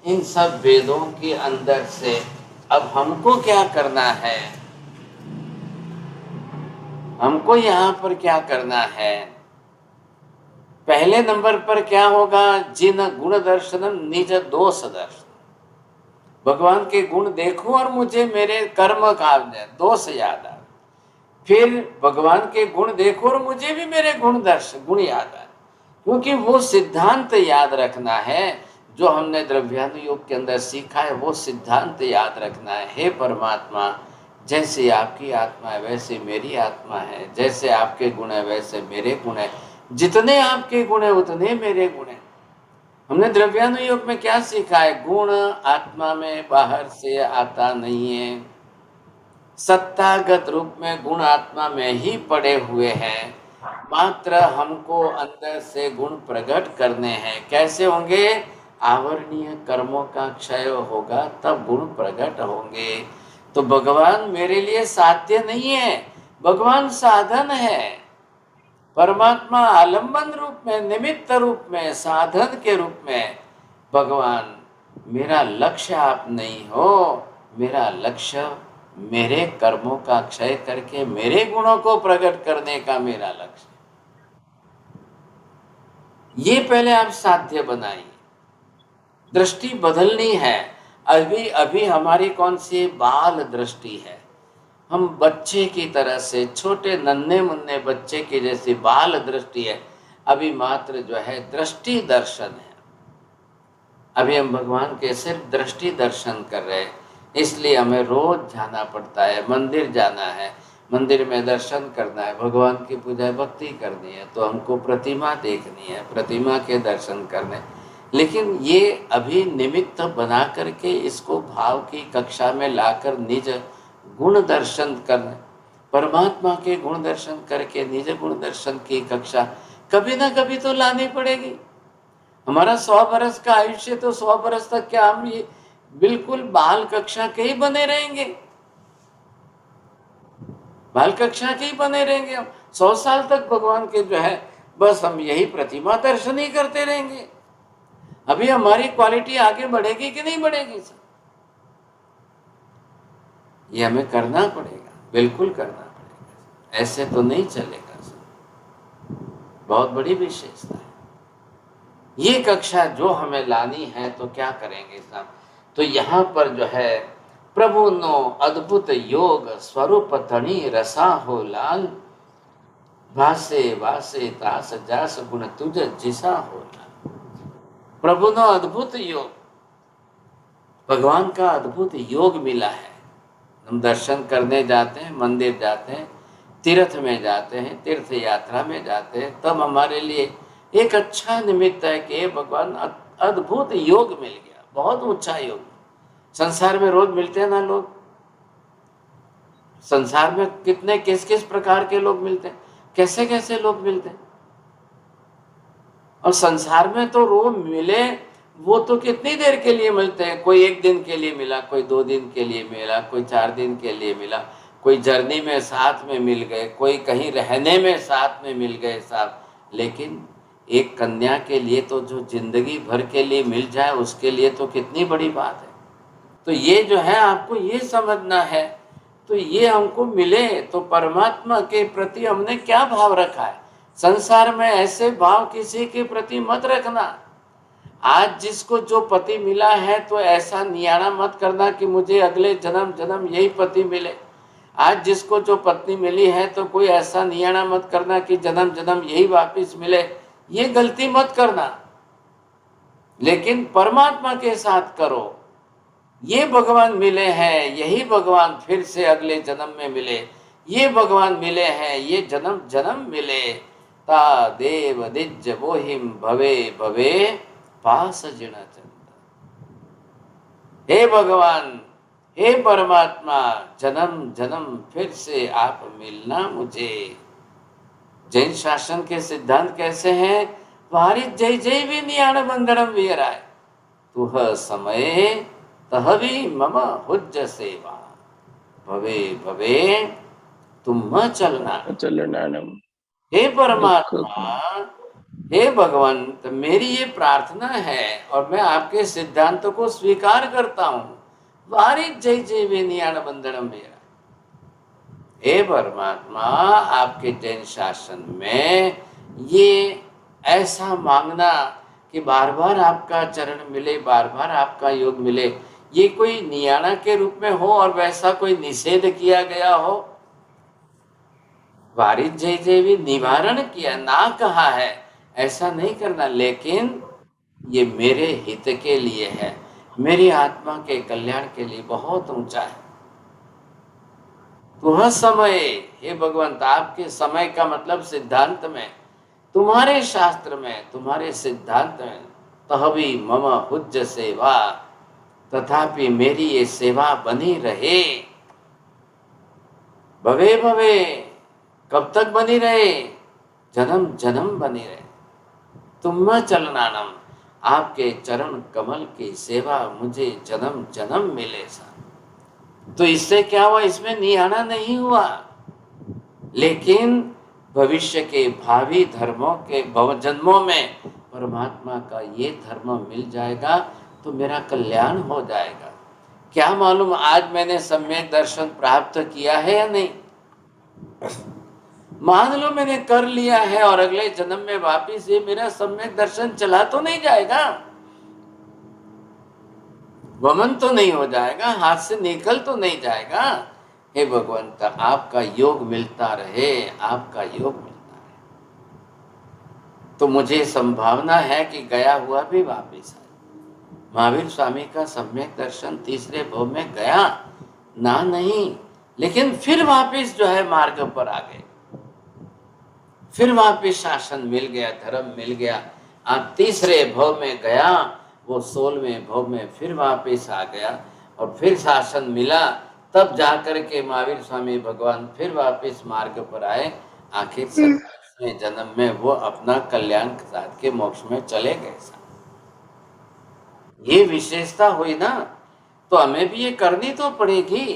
S1: इन सब भेदों के अंदर से अब हमको क्या करना है, हमको यहाँ पर क्या करना है? पहले नंबर पर क्या होगा? जिन गुण दर्शनम निज दोष दर्शन। भगवान के गुण देखो और मुझे मेरे कर्म का दोष याद आ। फिर भगवान के गुण देखो और मुझे भी मेरे गुण याद आ, क्योंकि वो सिद्धांत याद रखना है जो हमने द्रव्यानुयोग के अंदर सीखा है। वो सिद्धांत याद रखना है। हे परमात्मा, जैसे आपकी आत्मा है वैसे मेरी आत्मा है, जैसे आपके गुण है वैसे मेरे गुण है, जितने आपके गुण है उतने मेरे गुण है। हमने द्रव्यानुयोग में क्या सीखा है? गुण आत्मा में बाहर से आता नहीं है, सत्तागत रूप में गुण आत्मा में ही पड़े हुए हैं। मात्र हमको अंदर से गुण प्रकट करने हैं। कैसे होंगे? आवरणीय कर्मों का क्षय होगा तब गुण प्रकट होंगे। तो भगवान मेरे लिए साध्य नहीं है, भगवान साधन है। परमात्मा आलंबन रूप में, निमित्त रूप में, साधन के रूप में भगवान। मेरा लक्ष्य आप नहीं हो, मेरा लक्ष्य मेरे कर्मों का क्षय करके मेरे गुणों को प्रकट करने का मेरा लक्ष्य। ये पहले आप साध्य बनाइए। दृष्टि बदलनी है। अभी अभी हमारी कौन सी बाल दृष्टि है? हम बच्चे की तरह से, छोटे नन्हे मुन्ने बच्चे की जैसी बाल दृष्टि है। अभी मात्र जो है दृष्टि दर्शन है। अभी हम भगवान के सिर्फ दृष्टि दर्शन कर रहे हैं, इसलिए हमें रोज जाना पड़ता है, मंदिर जाना है, मंदिर में दर्शन करना है, भगवान की पूजा भक्ति करनी है, तो हमको प्रतिमा देखनी है, प्रतिमा के दर्शन करने। लेकिन ये अभी निमित्त बना करके इसको भाव की कक्षा में लाकर निज गुण दर्शन करना, परमात्मा के गुण दर्शन करके निज गुण दर्शन की कक्षा कभी ना कभी तो लानी पड़ेगी। हमारा 100 बरस का आयुष्य, तो 100 बरस तक क्या हम ये बिल्कुल बाल कक्षा के ही बने रहेंगे? बाल कक्षा के ही बने रहेंगे हम 100 साल तक भगवान के जो है बस हम यही प्रतिमा दर्शन ही करते रहेंगे। अभी हमारी क्वालिटी आगे बढ़ेगी कि नहीं बढ़ेगी सर? ये हमें करना पड़ेगा, बिल्कुल करना पड़ेगा, ऐसे तो नहीं चलेगा सर। बहुत बड़ी विशेषता है ये कक्षा जो हमें लानी है। तो क्या करेंगे साहब? तो यहाँ पर जो है प्रभु नो अद्भुत योग स्वरूप तणी रसा हो लाल, भासे वासे तास जास गुण तुझ जिसा हो लाल। प्रभु नो अद्भुत योग, भगवान का अद्भुत योग मिला है। हम दर्शन करने जाते हैं, मंदिर जाते हैं, तीर्थ में जाते हैं, तीर्थ यात्रा में जाते हैं, तब हमारे लिए एक अच्छा निमित्त है कि भगवान अद्भुत योग मिल गया, बहुत ऊंचा योग। संसार में रोज मिलते हैं ना लोग, संसार में कितने किस किस प्रकार के लोग मिलते हैं, कैसे कैसे लोग मिलते हैं। और संसार में तो रोज मिले वो तो कितनी देर के लिए मिलते हैं। कोई 1 दिन के लिए मिला, कोई 2 दिन के लिए मिला, कोई 4 दिन के लिए मिला, कोई जर्नी में साथ में मिल गए, कोई कहीं रहने में साथ में मिल गए साथ। लेकिन एक कन्या के लिए तो जो जिंदगी भर के लिए मिल जाए उसके लिए तो कितनी बड़ी बात है। तो ये जो है आपको ये समझना है। तो ये हमको मिले तो परमात्मा के प्रति हमने क्या भाव रखा है। संसार में ऐसे भाव किसी के प्रति मत रखना। आज जिसको जो पति मिला है तो ऐसा नियारा मत करना कि मुझे अगले जन्म जन्म यही पति मिले। आज जिसको जो पत्नी मिली है तो कोई ऐसा नियारा मत करना कि जन्म जन्म यही वापस मिले। ये गलती मत करना, लेकिन परमात्मा के साथ करो। ये भगवान मिले हैं, यही भगवान फिर से अगले जन्म में मिले। ये भगवान मिले हैं, ये जन्म जन्म मिले। ता देव दिज बोहिम भवे भवे पास जिण चंद। हे भगवान, हे परमात्मा, जन्म जन्म फिर से आप मिलना मुझे। जैन शासन के सिद्धांत कैसे हैं? वारित जय जय भी नियाण बंदरम वीराय, तुह समय तहवी मम हुज्ज सेवा, भवे भवे तुम चलना।
S4: चलनानम।
S1: हे परमात्मा, हे भगवंत, मेरी ये प्रार्थना है और मैं आपके सिद्धांतों को स्वीकार करता हूं। वारित जय जय भी नियाण बंदरम वीराय, हे परमात्मा, आपके जैन शासन में ये ऐसा मांगना कि बार बार आपका चरण मिले, बार बार आपका योग मिले, ये कोई नियाणा के रूप में हो और वैसा कोई निषेध किया गया हो। वारित जय जय भी निवारण किया, ना कहा है, ऐसा नहीं करना, लेकिन ये मेरे हित के लिए है, मेरी आत्मा के कल्याण के लिए बहुत ऊंचा है। तुह समय, हे भगवंत, आपके समय का मतलब सिद्धांत में, तुम्हारे शास्त्र में, तुम्हारे सिद्धांत में, तहवी मम हुज्ज सेवा, तथापि मेरी ये सेवा बनी रहे। भवे भवे, कब तक बनी रहे? जन्म जन्म बनी रहे। तुम चलनानम, आपके चरण कमल की सेवा मुझे जन्म जन्म मिले सा। तो इससे क्या हुआ? इसमें नियाणा नहीं हुआ, लेकिन भविष्य के भावी धर्मों के जन्मों में परमात्मा का ये धर्म मिल जाएगा तो मेरा कल्याण हो जाएगा। क्या मालूम आज मैंने सम्यक दर्शन प्राप्त किया है या नहीं। मान लो मैंने कर लिया है और अगले जन्म में वापिस ये मेरा सम्यक दर्शन चला तो नहीं जाएगा, वमन तो नहीं हो जाएगा, हाथ से निकल तो नहीं जाएगा। हे भगवंत, आपका योग मिलता रहे, आपका योग मिलता रहे। तो मुझे संभावना है कि गया हुआ भी वापिस आए। महावीर स्वामी का सम्यक दर्शन तीसरे भव में गया ना नहीं, लेकिन फिर वापिस जो है मार्ग पर आ गए, फिर वापिस शासन मिल गया, धर्म मिल गया। आप तीसरे भव में गया, वो 16वें भव में फिर वापिस आ गया और फिर शासन मिला, तब जाकर के महावीर स्वामी भगवान फिर वापिस मार्ग पर आए। आखिर 27वें जन्म में वो अपना कल्याण साध के मोक्ष में चले गए। ये विशेषता हुई ना, तो हमें भी ये करनी तो पड़ेगी।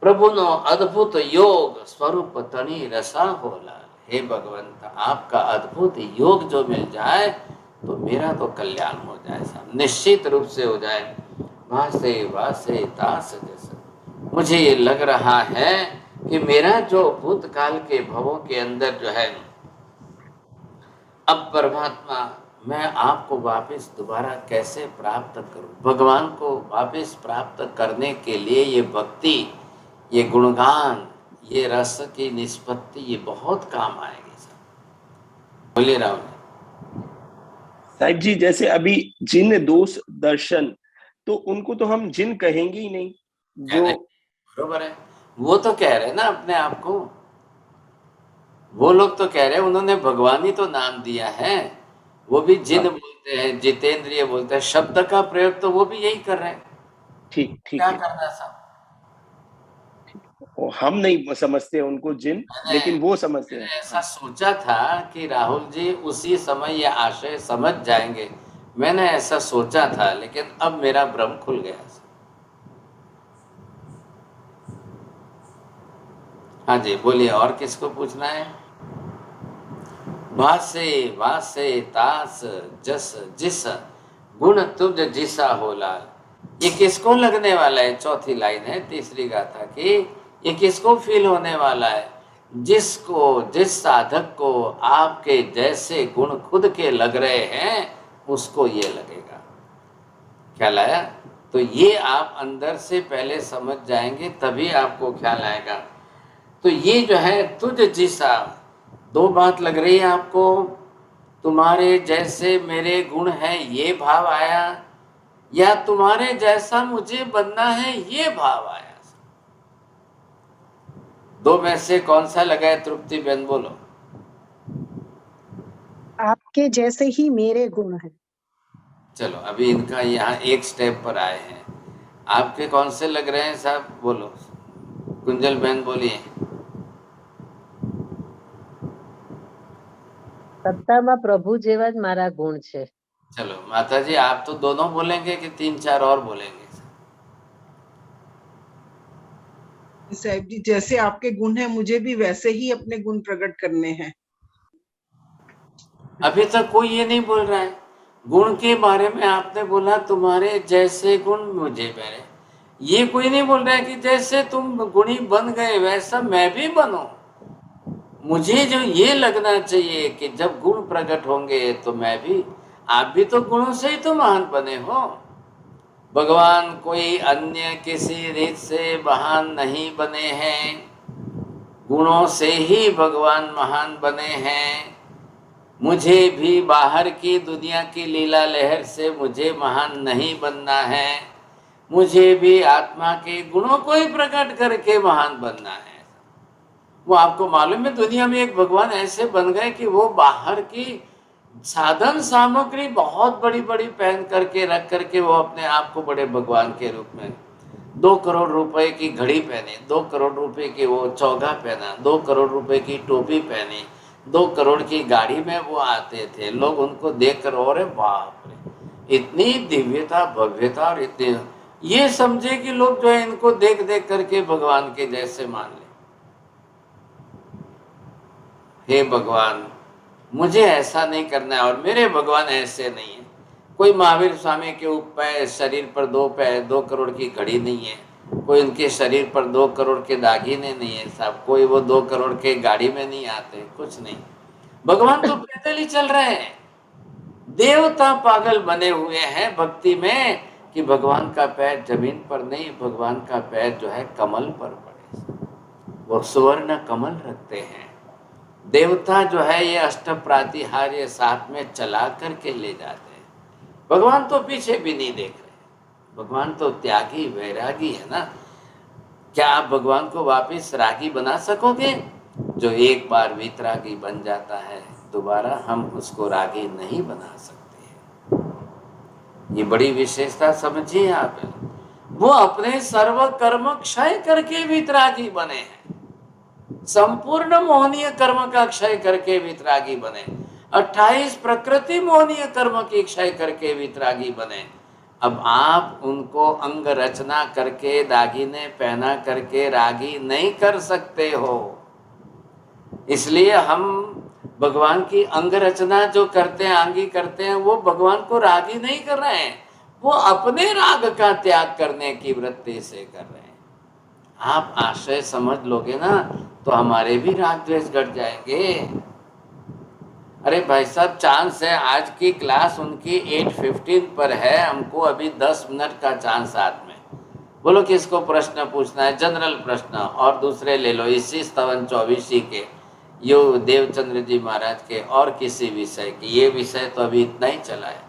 S1: प्रभु नो अद्भुत योग स्वरूप तनी रसा होला। हे भगवंत, आपका अद्भुत योग जो मिल जाए तो मेरा तो कल्याण हो जाए साहब, निश्चित रूप से हो जाए। वासे वासे दास जैसा मुझे ये लग रहा है कि मेरा जो भूतकाल के भवों के अंदर जो है, अब परमात्मा मैं आपको वापस दोबारा कैसे प्राप्त करूं। भगवान को वापस प्राप्त करने के लिए ये भक्ति, ये गुणगान, ये रस की निष्पत्ति, ये बहुत काम आएगी साहब। बोलिए राहुल
S4: साहिब जी, जैसे अभी जिन दोष दर्शन, तो उनको तो हम जिन कहेंगे ही नहीं। जो
S1: बरोबर है, वो तो कह रहे हैं ना अपने आप को, वो लोग तो कह रहे हैं, उन्होंने भगवान ही तो नाम दिया है। वो भी जिन बोलते हैं, जितेंद्रिय बोलते हैं, शब्द का प्रयोग तो वो भी यही कर रहे हैं।
S4: ठीक ठीक
S1: क्या
S4: है,
S1: करना साहब,
S4: हम नहीं समझते उनको जिन, लेकिन वो समझते हैं।
S1: ऐसा सोचा था कि राहुल जी उसी समय ये आशय समझ जाएंगे, मैंने ऐसा सोचा था, लेकिन अब मेरा भ्रम खुल गया। हाँ जी बोलिए, और किसको पूछना है। वासे वासे तास जस जिस गुण तुझ जिसा हो लाल, ये किसको लगने वाला है। चौथी लाइन है तीसरी गाथा की, ये किसको फील होने वाला है। जिसको, जिस साधक को आपके जैसे गुण खुद के लग रहे हैं, उसको ये लगेगा। ख्याल आया? तो ये आप अंदर से पहले समझ जाएंगे, तभी आपको ख्याल आएगा। तो ये जो है तुझ जिसा, दो बात लग रही है आपको। तुम्हारे जैसे मेरे गुण हैं, ये भाव आया, या तुम्हारे जैसा मुझे बनना है, ये भाव आया। दो में से कौन सा लगा है तृप्ति बहन, बोलो।
S2: आपके जैसे ही मेरे गुण हैं।
S1: चलो अभी इनका यहाँ एक स्टेप पर आए हैं। आपके कौन से लग रहे हैं साहब? बोलो, कुंजल बहन बोलिए।
S2: સત્તામાં પ્રભુ જેવા જ મારા ગુણ છે.
S1: चलो माता जी, आप तो दोनों बोलेंगे कि 3-4 और बोलेंगे?
S7: साहिब जी, जैसे आपके गुण हैं मुझे भी वैसे ही अपने गुण प्रकट करने हैं.
S1: अभी तक कोई ये नहीं बोल रहा है। गुण के बारे में आपने बोला तुम्हारे जैसे गुण मुझे मेरे, ये कोई नहीं बोल रहा है कि जैसे तुम गुणी बन गए वैसा मैं भी बनूं। मुझे जो ये लगना चाहिए कि जब गुण प्रकट होंगे तो मैं भी, आप भी तो गुणों से ही तो महान बने हो। भगवान कोई अन्य किसी रीत से महान नहीं बने हैं, गुणों से ही भगवान महान बने हैं। मुझे भी बाहर की दुनिया की लीला लहर से मुझे महान नहीं बनना है, मुझे भी आत्मा के गुणों को ही प्रकट करके महान बनना है। वो आपको मालूम है दुनिया में एक भगवान ऐसे बन गए कि वो बाहर की साधन सामग्री बहुत बड़ी बड़ी पहन करके रख करके वो अपने आप को बड़े भगवान के रूप में, 2 करोड़ रुपए की घड़ी पहने, 2 करोड़ रुपए की वो चौगा पहना, 2 करोड़ रुपए की टोपी पहनी, 2 करोड़ की गाड़ी में वो आते थे। लोग उनको देख कर अरे बाप रे, इतनी दिव्यता भव्यता और इतनी, ये समझे कि लोग जो है इनको देख देख करके भगवान के जैसे मान ले। हे भगवान, मुझे ऐसा नहीं करना है और मेरे भगवान ऐसे नहीं है। कोई महावीर स्वामी के ऊपर शरीर पर 2 करोड़ की घड़ी नहीं है, कोई उनके शरीर पर 2 करोड़ के दागिने नहीं है साहब, कोई वो 2 करोड़ के गाड़ी में नहीं आते, कुछ नहीं। भगवान तो पैदल ही चल रहे हैं। देवता पागल बने हुए हैं भक्ति में कि भगवान का पैर जमीन पर नहीं, भगवान का पैर जो है कमल पर पड़े। वो सुवर्ण कमल रखते हैं। देवता जो है ये अष्ट प्रातिहार्य ये साथ में चला करके ले जाते हैं। भगवान तो पीछे भी नहीं देख रहे। भगवान तो त्यागी वैरागी है ना। क्या आप भगवान को वापस रागी बना सकोगे? जो एक बार वीतरागी बन जाता है दोबारा हम उसको रागी नहीं बना सकते हैं। ये बड़ी विशेषता समझिए आप। वो अपने सर्व कर्म क्षय करके वीतरागी बने हैं, संपूर्ण मोहनीय कर्म का क्षय करके वितरागी बने, 28 प्रकृति मोहनीय कर्म की क्षय करके वितरागी बने। अब आप उनको अंग रचना करके दागिने पहना करके रागी नहीं कर सकते हो। इसलिए हम भगवान की अंग रचना जो करते हैं, आंगी करते हैं, वो भगवान को रागी नहीं कर रहे हैं, वो अपने राग का त्याग करने की वृत्ति से कर रहे हैं। आप आशय समझ लोगे ना तो हमारे भी राग द्वेष घट जाएंगे। अरे भाई साहब, चांस है, आज की क्लास उनकी 8:15 पर है, हमको अभी 10 मिनट का चांस हाथ में। बोलो किसको प्रश्न पूछना है? जनरल प्रश्न और दूसरे ले लो, इसी स्तवन 24 के, यो देवचंद्र जी महाराज के और किसी विषय की। ये विषय तो अभी इतना ही चला है।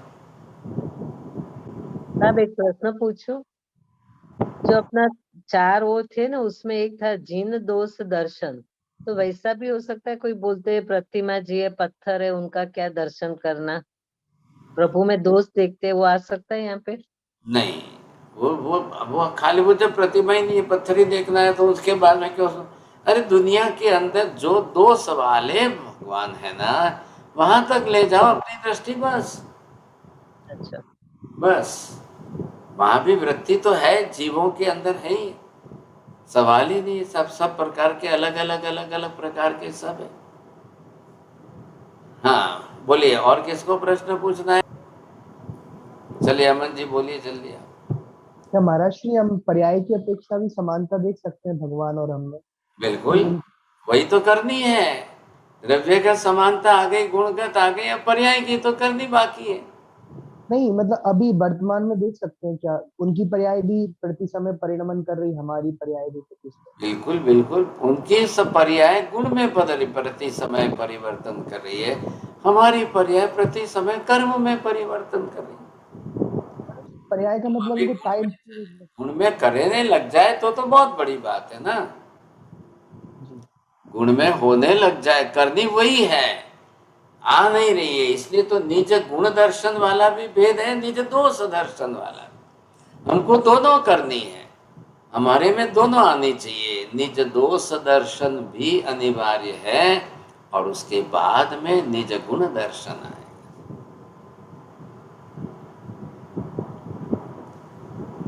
S2: अब एक प्रश्न पूछूं? जो अपना 4 वो थे ना, उसमें एक था जिन दोष दर्शन, तो वैसा भी हो सकता है? कोई बोलते हैं प्रतिमा जी है, पत्थर है, उनका क्या दर्शन करना, प्रभु में दोष देखते हैं, वो आ सकता है यहाँ पे?
S1: नहीं, वो खाली वो जब प्रतिमा ही नहीं है, पत्थर ही देखना है तो उसके बाद में क्यों? अरे दुनिया के अंदर जो 2 वाले भगवान है ना, वहां तक ले जाओ अपनी दृष्टि, बस।
S2: अच्छा,
S1: बस वहां भी वृत्ति तो है, जीवों के अंदर है ही, सवाल ही नहीं। सब प्रकार के अलग अलग प्रकार के सब है। हाँ बोलिए, और किसको प्रश्न पूछना है? चलिए अमन जी बोलिए जल्दी आप।
S5: क्या महाराज श्री हम पर्याय की अपेक्षा भी समानता देख सकते हैं भगवान और हम में?
S1: बिल्कुल, वही तो करनी है। द्रव्यगत समानता आ गई, गुणगत आ गई, अब पर्याय की तो करनी बाकी है।
S5: नहीं मतलब अभी वर्तमान में देख सकते हैं क्या उनकी पर्याय भी प्रति समय परिणमन कर रही, हमारी पर्याय भी प्रति समय?
S1: बिल्कुल बिल्कुल, उनकी सब पर्याय गुण में प्रति समय परिवर्तन कर रही है, हमारी पर्याय प्रति समय कर्म में परिवर्तन कर रही है।
S5: पर्याय का मतलब उनको टाइम
S1: गुण में करने लग जाए तो बहुत बड़ी बात है ना। गुण में होने लग जाए, करनी वही है। आ नहीं रही है। इसलिए तो निज गुण दर्शन वाला भी भेद है, निज दोष दर्शन वाला भी। हमको दोनों करनी है, हमारे में दोनों आनी चाहिए। निज दोष दर्शन भी अनिवार्य है और उसके बाद में निज गुण दर्शन है।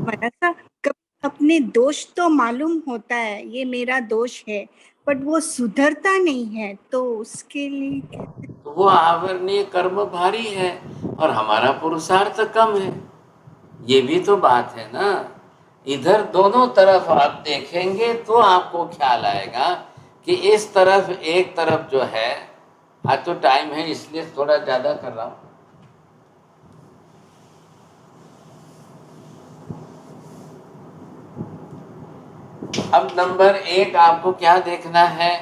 S3: मनसा, अपने दोष तो मालूम होता है ये मेरा दोष है, बट वो सुधरता नहीं है, तो उसके लिए कैसे?
S1: तो वो आवरणीय कर्म भारी है और हमारा पुरुषार्थ कम है, ये भी तो बात है ना। इधर दोनों तरफ आप देखेंगे तो आपको ख्याल आएगा कि इस तरफ एक तरफ जो है, आज तो टाइम है इसलिए थोड़ा ज्यादा कर रहा हूं। अब नंबर 1 आपको क्या देखना है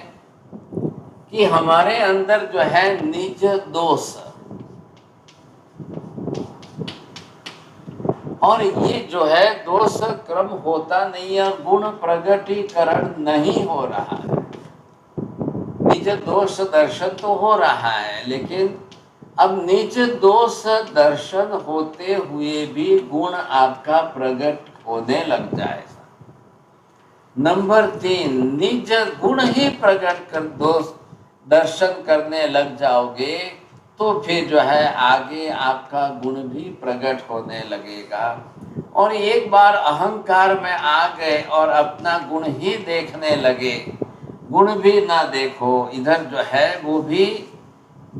S1: कि हमारे अंदर जो है निज दोष, और ये जो है दोष क्रम होता नहीं है, गुण प्रगटीकरण नहीं हो रहा है। निज दोष दर्शन तो हो रहा है, लेकिन अब निज दोष दर्शन होते हुए भी गुण आपका प्रकट होने लग जाएगा। नंबर 3, निज गुण ही प्रकट कर दोष दर्शन करने लग जाओगे तो फिर जो है आगे आपका गुण भी प्रकट होने लगेगा। और एक बार अहंकार में आ गए और अपना गुण ही देखने लगे, गुण भी ना देखो, इधर जो है वो भी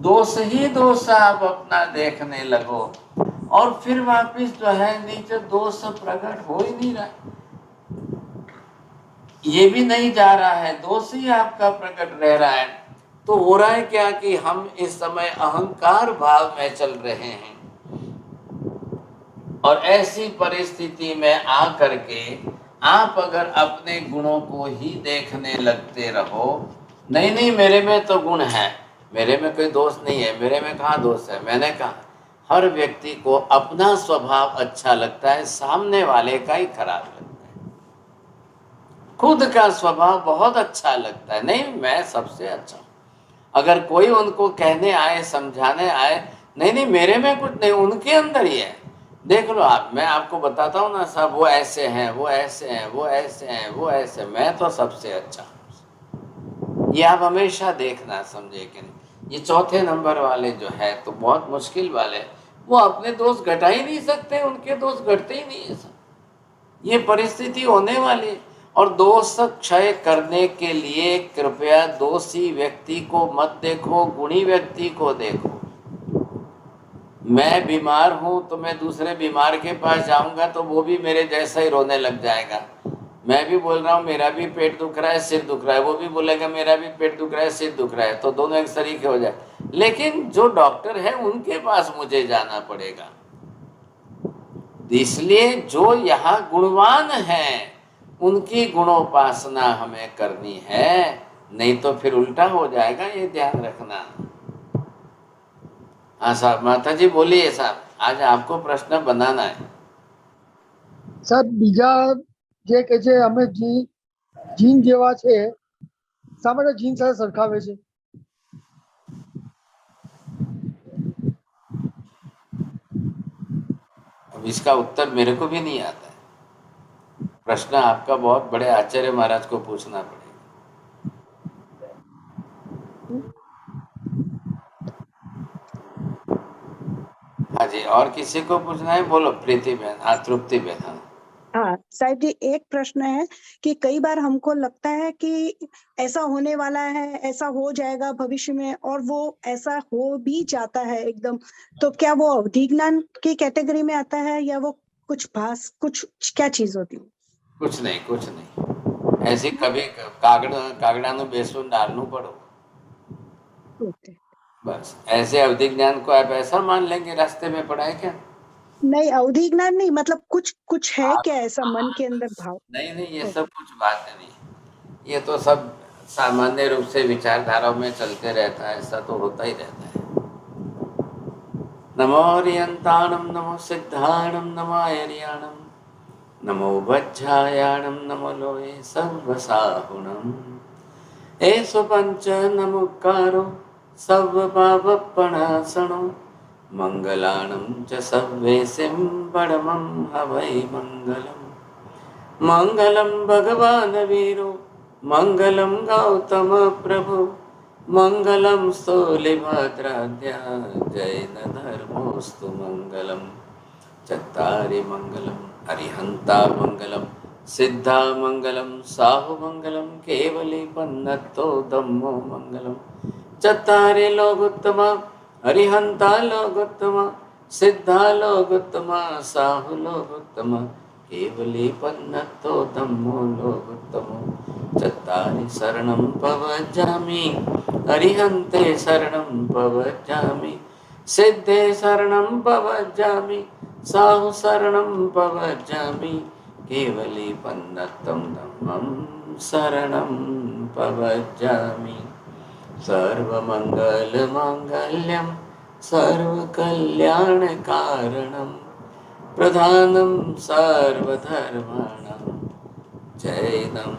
S1: दोष ही दोष आप अपना देखने लगो, और फिर वापिस जो है निज दोष प्रकट हो ही नहीं रहा, ये भी नहीं जा रहा है, दोष ही आपका प्रकट रह रहा है। तो हो रहा है क्या कि हम इस समय अहंकार भाव में चल रहे हैं, और ऐसी परिस्थिति में आ करके आप अगर अपने गुणों को ही देखने लगते रहो, नहीं नहीं मेरे में तो गुण है, मेरे में कोई दोष नहीं है, मेरे में कहाँ दोष है। मैंने कहा हर व्यक्ति को अपना स्वभाव अच्छा लगता है, सामने वाले का ही खराब लगता है। खुद का स्वभाव बहुत अच्छा लगता है, नहीं मैं सबसे अच्छा हूँ। अगर कोई उनको कहने आए, समझाने आए, नहीं नहीं मेरे में कुछ नहीं, उनके अंदर ही है, देख लो आप, मैं आपको बताता हूँ ना सब, वो ऐसे हैं, वो ऐसे हैं, वो ऐसे हैं, वो ऐसे, मैं तो सबसे अच्छा हूँ। ये आप हमेशा देखना, समझे कि नहीं। ये चौथे नंबर वाले जो है तो बहुत मुश्किल वाले, वो अपने दोष घटा ही नहीं सकते, उनके दोष घटते ही नहीं है। ये परिस्थिति होने वाली, और दोष क्षय करने के लिए कृपया दोषी व्यक्ति को मत देखो, गुणी व्यक्ति को देखो। मैं बीमार हूं तो मैं दूसरे बीमार के पास जाऊंगा तो वो भी मेरे जैसा ही रोने लग जाएगा। मैं भी बोल रहा हूँ मेरा भी पेट दुख रहा है, सिर दुख रहा है, वो भी बोलेगा मेरा भी पेट दुख रहा है, सिर दुख रहा है, तो दोनों एक तरीके हो जाए। लेकिन जो डॉक्टर है उनके पास मुझे जाना पड़ेगा। इसलिए जो यहाँ गुणवान है उनकी गुणोपासना हमें करनी है, नहीं तो फिर उल्टा हो जाएगा, ये ध्यान रखना। हाँ साहब, माता जी बोलिए साहब, आज आपको प्रश्न बनाना है।
S8: સાહેબ બીજા જે કે છે અમે જીન જેવા છે, શા માટે જીન સાથે સરખાવે છે?
S1: अब इसका उत्तर मेरे को भी नहीं आता है, प्रश्न आपका बहुत बड़े आचार्य महाराज को पूछना पड़ेगा। हाँ जी, और किसी को पूछना है? बोलो प्रीति बहन। हाँ तृप्ति बहन। हाँ
S9: हाँ साहिब जी, एक प्रश्न है कि कई बार हमको लगता है कि ऐसा होने वाला है, ऐसा हो जाएगा भविष्य में, और वो ऐसा हो भी जाता है एकदम, तो क्या वो अवधि ज्ञान की कैटेगरी में आता है या वो कुछ भास, कुछ क्या चीज होती है?
S1: कुछ नहीं, कुछ नहीं, ऐसे कभी कागड़ानु बेसुन डालनू पड़ो, बस। ऐसे अवधि ज्ञान को आप ऐसा मान लेंगे रास्ते में पड़ा है क्या?
S9: नहीं, अवधि ज्ञान नहीं, मतलब कुछ है क्या ऐसा मन के अंदर भाव?
S1: नहीं, ये सब कुछ बात नहीं, ये तो सब सामान्य रूप से विचारधाराओं में चलते रहता है, ऐसा तो होता ही रहता है। नमो रियंताणम, नमो सिद्धाणम, नमो आर्याणम, नमो वज्रायाणम, नमो लोये सर्वसाहुणम, एषु पंच नमुक्कारो सर्वपापप्रणाशनं मङ्गलानं च सर्वेशं परमं हवै मङ्गलम्। मङ्गलं भगवान् वीरो मङ्गलं गौतम प्रभु मङ्गलं स्थूलिभद्राद्या जैन धर्मोऽस्तु मङ्गलम्। चत्तारि मङ्गलम् अरिहन्ता मङ्गलं सिद्धा मङ्गलं साहुमङ्गलं केवलीपन्नतो धम्मो मङ्गलं। चत्तारि लोकोत्तमा अरिहन्ता लोकोत्तमा सिद्धा लोकोत्तमा साहु लोकोत्तमा केवलीपन्नतो धम्मो लोकोत्तमो। चत्तारि शरणं प्रव्रजामि अरिहन्ते शरणं प्रव्रजामि सिद्धे शरणं प्रव्रजामि साहु शरणं प्रव्रजामि केवलीपन्नतं धम्मं शरणं प्रव्रजामि। सर्वमङ्गलमाङ्गल्यं सर्वकल्याणकारणं प्रधानं सर्वधर्माणां जैनं